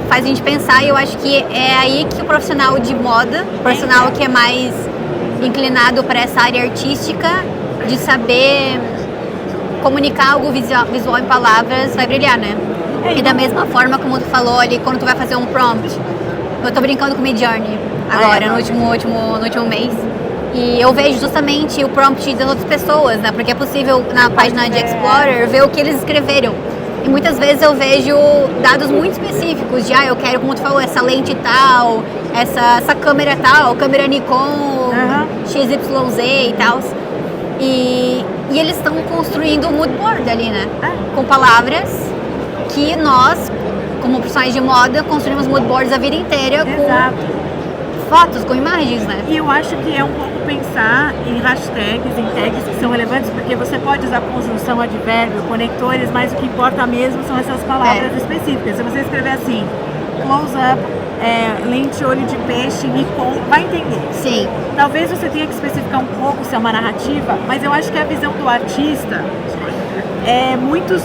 Faz a gente pensar, e eu acho que é aí que o profissional de moda, o profissional que é mais inclinado para essa área artística, de saber comunicar algo visual em palavras, vai brilhar, né? E da mesma forma como tu falou ali, quando tu vai fazer um prompt, eu tô brincando com o Midjourney agora, no último mês. E eu vejo justamente o prompt das outras pessoas, né? Porque é possível na página de Explorer ver o que eles escreveram. E muitas vezes eu vejo dados muito específicos de, eu quero, como tu falou, essa lente tal, essa câmera tal, câmera Nikon, XYZ e tal. E eles estão construindo um mood board ali, né? Com palavras que nós, como profissionais de moda, construímos mood boards a vida inteira com fotos, com imagens, né? E eu acho que é um pouco pensar em hashtags, em tags que são relevantes, porque você pode usar conjunção, advérbio, conectores, mas o que importa mesmo são essas palavras específicas. Se você escrever assim, close-up, lente olho de peixe, Nikon, vai entender. Sim. Talvez você tenha que especificar um pouco se é uma narrativa, mas eu acho que a visão do artista é muito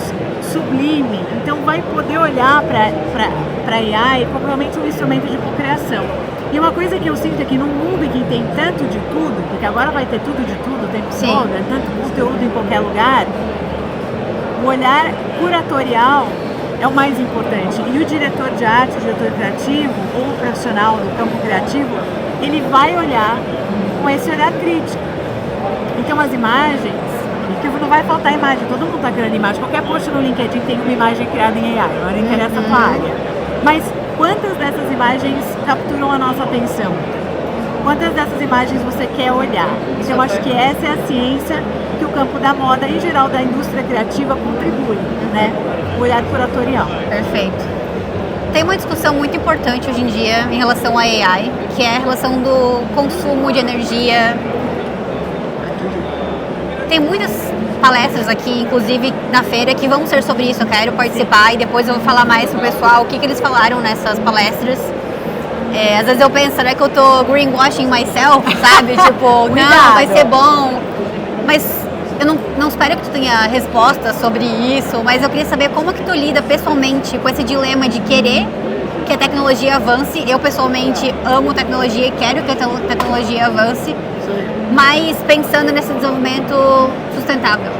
sublime, então vai poder olhar para AI como realmente um instrumento de cocriação. E uma coisa que eu sinto é que num mundo em que tem tanto de tudo, porque agora vai ter tudo de tudo o tempo todo, tanto conteúdo em qualquer lugar, o olhar curatorial é o mais importante. E o diretor de arte, o diretor criativo, ou o profissional do campo criativo, ele vai olhar com esse olhar crítico. Então as imagens, porque não vai faltar imagem, todo mundo está criando imagem. Qualquer post no LinkedIn tem uma imagem criada em AI, não interessa a tua área. Mas quantas dessas imagens capturam a nossa atenção? Quantas dessas imagens você quer olhar? Então eu acho que essa é a ciência que o campo da moda, em geral da indústria criativa, contribui, né? O olhar curatorial. Perfeito. Tem uma discussão muito importante hoje em dia em relação à AI, que é a relação do consumo de energia. Tem muitas palestras aqui, inclusive na feira, que vão ser sobre isso. Eu quero participar e depois eu vou falar mais pro pessoal o que eles falaram nessas palestras. Às vezes eu penso, será que eu tô greenwashing myself, sabe? Tipo, não, vai ser bom. Mas eu não espero que tu tenha resposta sobre isso, mas eu queria saber como que tu lida pessoalmente com esse dilema de querer que a tecnologia avance. Eu pessoalmente amo tecnologia e quero que a tecnologia avance, mas pensando nesse desenvolvimento sustentável.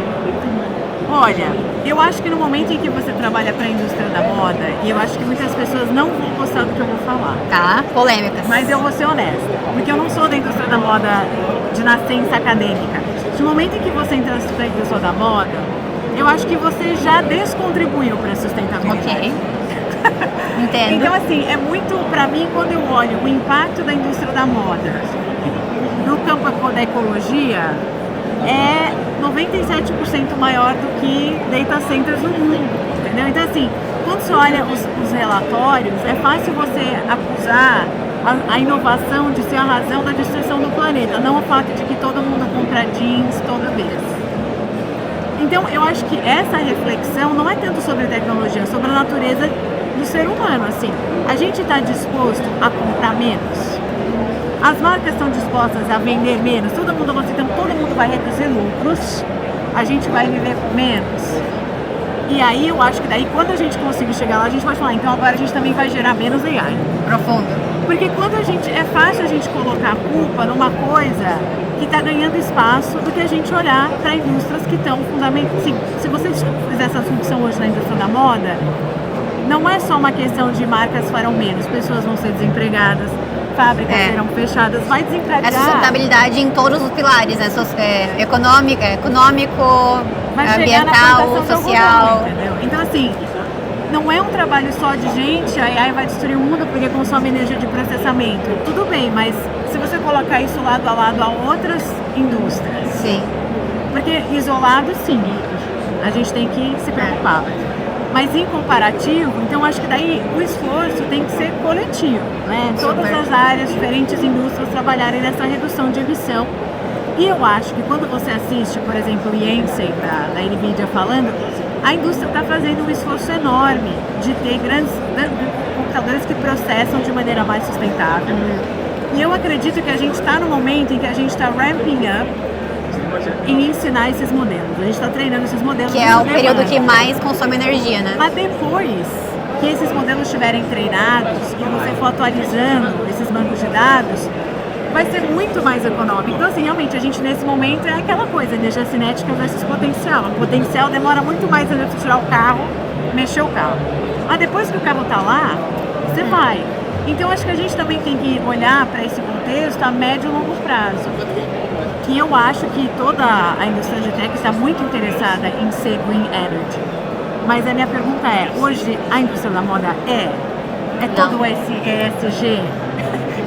Olha, eu acho que no momento em que você trabalha para a indústria da moda, e eu acho que muitas pessoas não vão gostar do que eu vou falar. Tá, polêmicas. Mas eu vou ser honesta, porque eu não sou da indústria da moda de nascença acadêmica. No momento em que você entra para a indústria da moda, eu acho que você já descontribuiu para a sustentabilidade. Ok. Entendo. Então, assim, é muito, para mim, quando eu olho o impacto da indústria da moda no campo da ecologia, é 97% maior do que data centers no mundo, entendeu? Então, assim, quando você olha os relatórios, é fácil você acusar a inovação de ser a razão da destruição do planeta, não o fato de que todo mundo compra jeans toda vez. Então, eu acho que essa reflexão não é tanto sobre tecnologia, é sobre a natureza do ser humano, assim. A gente está disposto a comprar menos? As marcas estão dispostas a vender menos? Todo mundo vai, então todo mundo vai reduzir lucros, a gente vai viver com menos. E aí eu acho que daí quando a gente conseguir chegar lá, a gente vai falar, então agora a gente também vai gerar menos AI. Profundo. Porque quando é fácil a gente colocar a culpa numa coisa que está ganhando espaço do que a gente olhar para indústrias que estão fundamentais. Sim, se você fizer essa função hoje na indústria da moda, não é só uma questão de marcas farão menos, pessoas vão ser desempregadas, fábricas serão fechadas, vai desencadear. É sustentabilidade em todos os pilares, né? Econômico, ambiental, social. Entendeu? Então, assim, não é um trabalho só de gente, a AI vai destruir o mundo porque consome energia de processamento. Tudo bem, mas se você colocar isso lado a lado a outras indústrias. Sim. Porque isolado, sim, a gente tem que se preocupar. Mas em comparativo, então acho que daí o esforço tem que ser coletivo, né? Todas as áreas, diferentes indústrias trabalharem nessa redução de emissão. E eu acho que quando você assiste, por exemplo, o Yancey da NVIDIA falando, a indústria está fazendo um esforço enorme de ter grandes computadores que processam de maneira mais sustentável. E eu acredito que a gente está no momento em que a gente está ramping up em ensinar esses modelos. A gente está treinando esses modelos. Que é o período que mais consome energia, né? Mas depois que esses modelos estiverem treinados e você for atualizando esses bancos de dados, vai ser muito mais econômico. Então, assim, realmente, a gente nesse momento é aquela coisa, energia cinética versus potencial. O potencial demora muito mais a gente tirar o carro, mexer o carro. Mas depois que o carro está lá, você vai. Então, acho que a gente também tem que olhar para esse contexto a médio e longo prazo. Que eu acho que toda a indústria de tech está muito interessada em ser green energy. Mas a minha pergunta é, hoje a indústria da moda é todo esse ESG?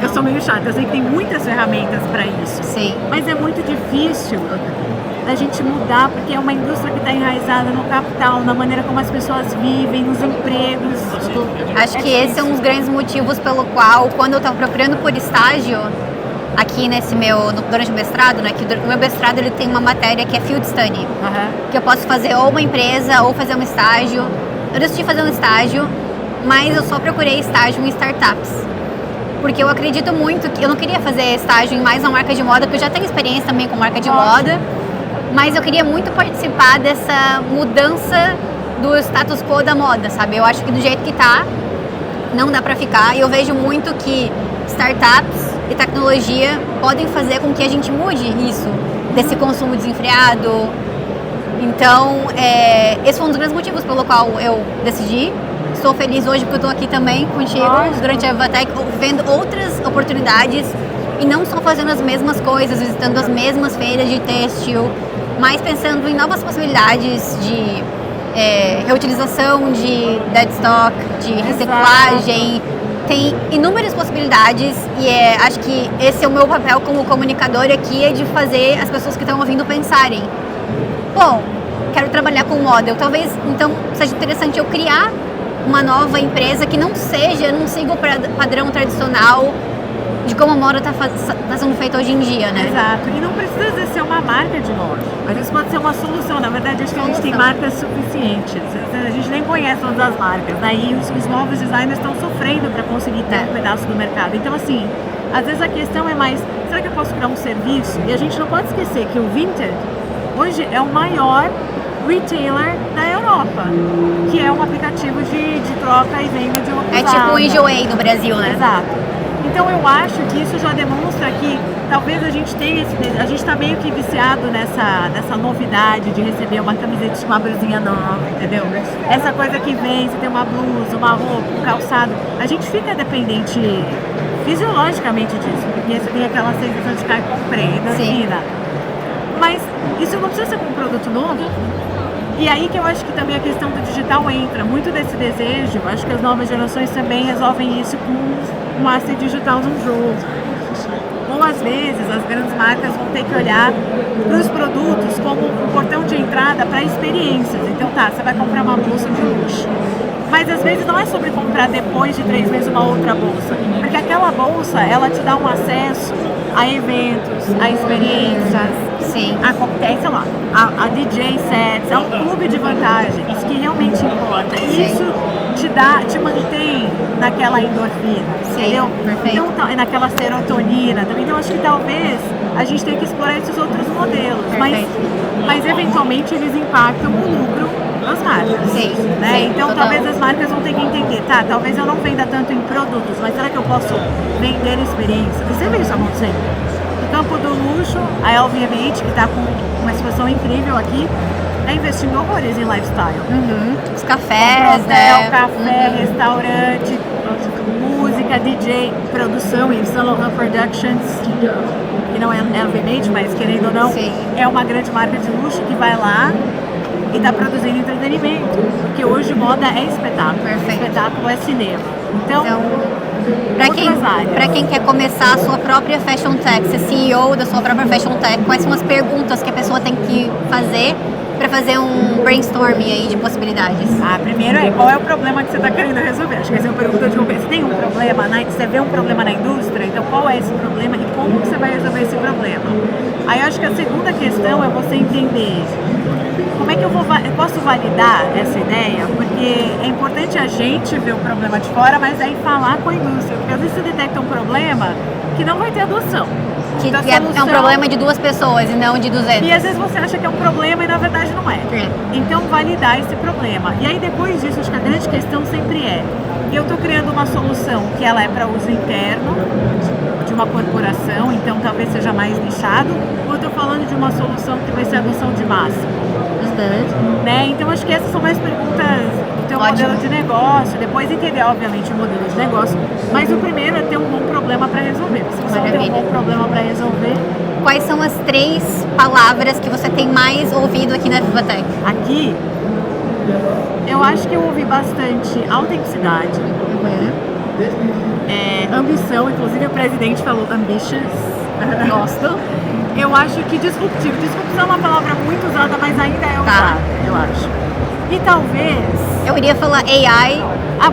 Eu sou meio chata, eu sei que tem muitas ferramentas para isso. Sim. Mas é muito difícil da gente mudar, porque é uma indústria que está enraizada no capital, na maneira como as pessoas vivem, nos empregos. Acho que esse é um dos grandes motivos pelo qual, quando eu estava procurando por estágio, aqui durante o mestrado, né, que o meu mestrado ele tem uma matéria que é Field Study, que eu posso fazer ou uma empresa ou fazer um estágio. Eu decidi fazer um estágio, mas eu só procurei estágio em startups. Porque eu acredito muito que eu não queria fazer estágio em mais uma marca de moda, porque eu já tenho experiência também com marca de moda, mas eu queria muito participar dessa mudança do status quo da moda, sabe? Eu acho que do jeito que tá, não dá pra ficar, e eu vejo muito que startups e tecnologia podem fazer com que a gente mude isso, desse consumo desenfreado. Então, esse foi um dos grandes motivos pelo qual eu decidi. Estou feliz hoje porque eu estou aqui também contigo durante a Vivatech, vendo outras oportunidades e não só fazendo as mesmas coisas, visitando as mesmas feiras de têxtil, mas pensando em novas possibilidades de reutilização de dead stock, de reciclagem. Tem inúmeras possibilidades e acho que esse é o meu papel como comunicador aqui, é de fazer as pessoas que estão ouvindo pensarem: bom, quero trabalhar com moda, talvez então seja interessante eu criar uma nova empresa que não siga o padrão tradicional de como a moda está sendo feita hoje em dia, né? Exato, e não precisa às vezes ser uma marca de loja, às vezes pode ser uma solução. Na verdade, acho que a gente tem marcas suficientes, a gente nem conhece todas as marcas, daí os novos designers estão sofrendo para conseguir ter um pedaço do mercado. Então, assim, às vezes a questão é mais, será que eu posso criar um serviço? E a gente não pode esquecer que o Vinted hoje é o maior retailer da Europa, que é um aplicativo de troca e venda de roupa usada. É tipo o Enjoei do Brasil, né? Exato. Então eu acho que isso já demonstra que talvez a gente tenha a gente está meio que viciado nessa novidade de receber uma camiseta com uma blusinha nova, entendeu? Essa coisa que vem, você tem uma blusa, uma roupa, um calçado, a gente fica dependente fisiologicamente disso, porque você tem aquela sensação de ficar comprei na esquina. Mas isso não precisa ser com um produto novo. E aí que eu acho que também a questão do digital entra, muito desse desejo, acho que as novas gerações também resolvem isso com um asset digital num jogo. Ou às vezes as grandes marcas vão ter que olhar para os produtos como um portão de entrada para experiências. Então você vai comprar uma bolsa de luxo. Mas às vezes não é sobre comprar depois de 3 meses uma outra bolsa, porque aquela bolsa, ela te dá um acesso a eventos, a experiências, a coquetéis, sei lá, a DJ sets, a um clube de vantagens, que realmente importa. Isso te mantém naquela endorfina, entendeu? Perfeito. Então, naquela serotonina também. Então, acho que talvez a gente tenha que explorar esses outros modelos, mas eventualmente eles impactam o lucro das marcas. Então total. Talvez as marcas vão ter que entender, talvez eu não venda tanto em produtos, mas será que eu posso vender experiências? Você vê isso acontecendo? No campo do luxo, a LVMH, que está com uma expansão incrível aqui, está investindo horrores em lifestyle. Os cafés, café, restaurante, música, DJ, produção, e Saint Laurent Productions, que não é LVMH, mas querendo ou não, é uma grande marca de luxo que vai lá e está produzindo entretenimento, porque hoje moda é espetáculo, espetáculo é cinema. Então para quem quer começar a sua própria fashion tech, ser CEO da sua própria fashion tech, quais são as perguntas que a pessoa tem que fazer para fazer um brainstorming aí de possibilidades? Primeiro qual é o problema que você está querendo resolver? Acho que essa é uma pergunta de você tem um problema, você vê um problema na indústria, então qual é esse problema e como você vai resolver esse problema? Aí eu acho que a segunda questão é você entender como é que eu posso validar essa ideia, porque é importante a gente ver o problema de fora, mas aí falar com a indústria, porque às vezes você detecta um problema que não vai ter adoção. Que é um problema de 2 pessoas e não de 200. E às vezes você acha que é um problema e na verdade não é. Então validar esse problema. E aí depois disso, acho que a grande questão sempre eu estou criando uma solução que ela é para uso interno de uma corporação, então talvez seja mais nichado, ou eu estou falando de uma solução que vai ser adoção de massa. Então acho que essas são mais perguntas do teu modelo de negócio, depois entender obviamente o modelo de negócio, mas o primeiro é ter um bom problema para resolver. Se você não tem um bom problema para resolver... Quais são as 3 palavras que você tem mais ouvido aqui na Vivatech? Aqui, Eu acho que eu ouvi bastante autenticidade, ambição, inclusive o presidente falou ambitious, gosto. Eu acho que disruptivo. Disrupção é uma palavra muito usada, mas ainda é usada, eu acho. E talvez... Eu iria falar AI,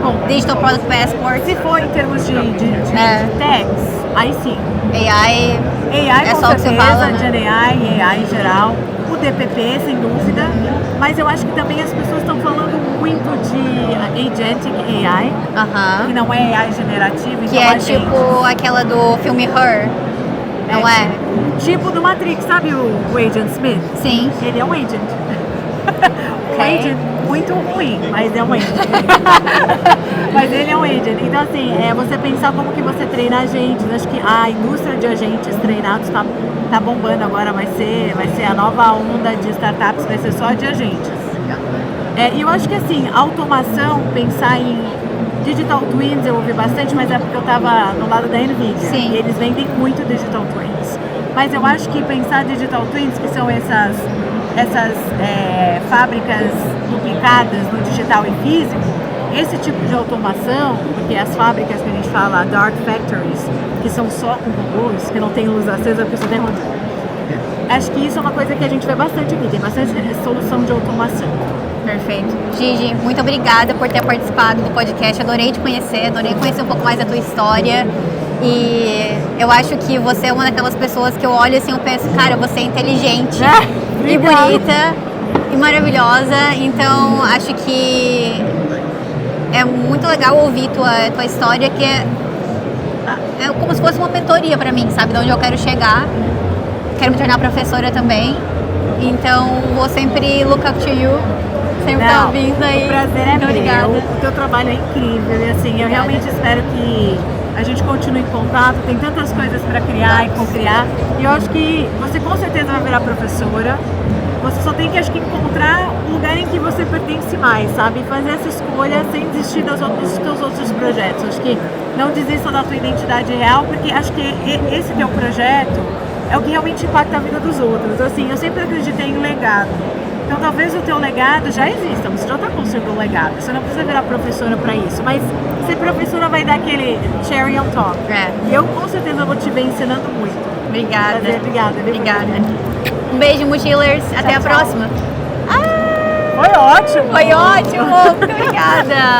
bom. Digital Product Passport. Se for em termos de tags, aí sim. AI com só o que você certeza, fala, né? Gen AI em geral. O DPP, sem dúvida. Mas eu acho que também as pessoas estão falando muito de Agentic AI, que não é AI generativo. Que então é tipo aquela do filme Her, não é? Tipo do Matrix, sabe o Agent Smith? Sim. Ele é um agent. Um agent muito ruim, mas é um agent. Mas ele é um agent. Então assim, você pensar como que você treina agentes. Acho que a indústria de agentes treinados tá bombando agora, vai ser a nova onda de startups, vai ser só de agentes. E eu acho que assim, automação, pensar em Digital Twins eu ouvi bastante, mas é porque eu estava no lado da NVIDIA. Sim. E eles vendem muito Digital Twins. Mas eu acho que pensar Digital Twins, que são essas fábricas duplicadas no digital e físico, esse tipo de automação, porque as fábricas que a gente fala, dark factories, que são só com robôs, que não tem luz acesa porque só tem robô. Acho que isso é uma coisa que a gente vê bastante aqui, tem bastante solução de automação. Perfeito. Gigi, muito obrigada por ter participado do podcast. Adorei te conhecer, adorei conhecer um pouco mais da tua história. E eu acho que você é uma daquelas pessoas que eu olho assim e penso, cara, você é inteligente e bonita e maravilhosa. Então, acho que é muito legal ouvir tua história, que é como se fosse uma mentoria pra mim, sabe? De onde eu quero chegar. Quero me tornar professora também. Então, vou sempre look up to you. Sempre tá ouvindo aí. O prazer é muito meu. Obrigada. O teu trabalho é incrível. E assim, eu realmente espero que a gente continue em contato. Tem tantas coisas para criar e co-criar. E eu acho que você com certeza vai virar professora. Você só tem que, acho que, encontrar o lugar em que você pertence mais, sabe? Fazer essa escolha sem desistir dos teus outros projetos. Acho que não desista da tua identidade real, porque acho que esse teu projeto é o que realmente impacta a vida dos outros. Assim, eu sempre acreditei em legado. Então talvez o teu legado já exista, você já está construindo um legado. Você não precisa virar professora para isso, mas ser professora vai dar aquele cherry on top. E eu com certeza vou te ver ensinando muito. Obrigada. Obrigada. Um beijo, Mochilers. Até a próxima. Foi ótimo. Foi ótimo. Muito obrigada.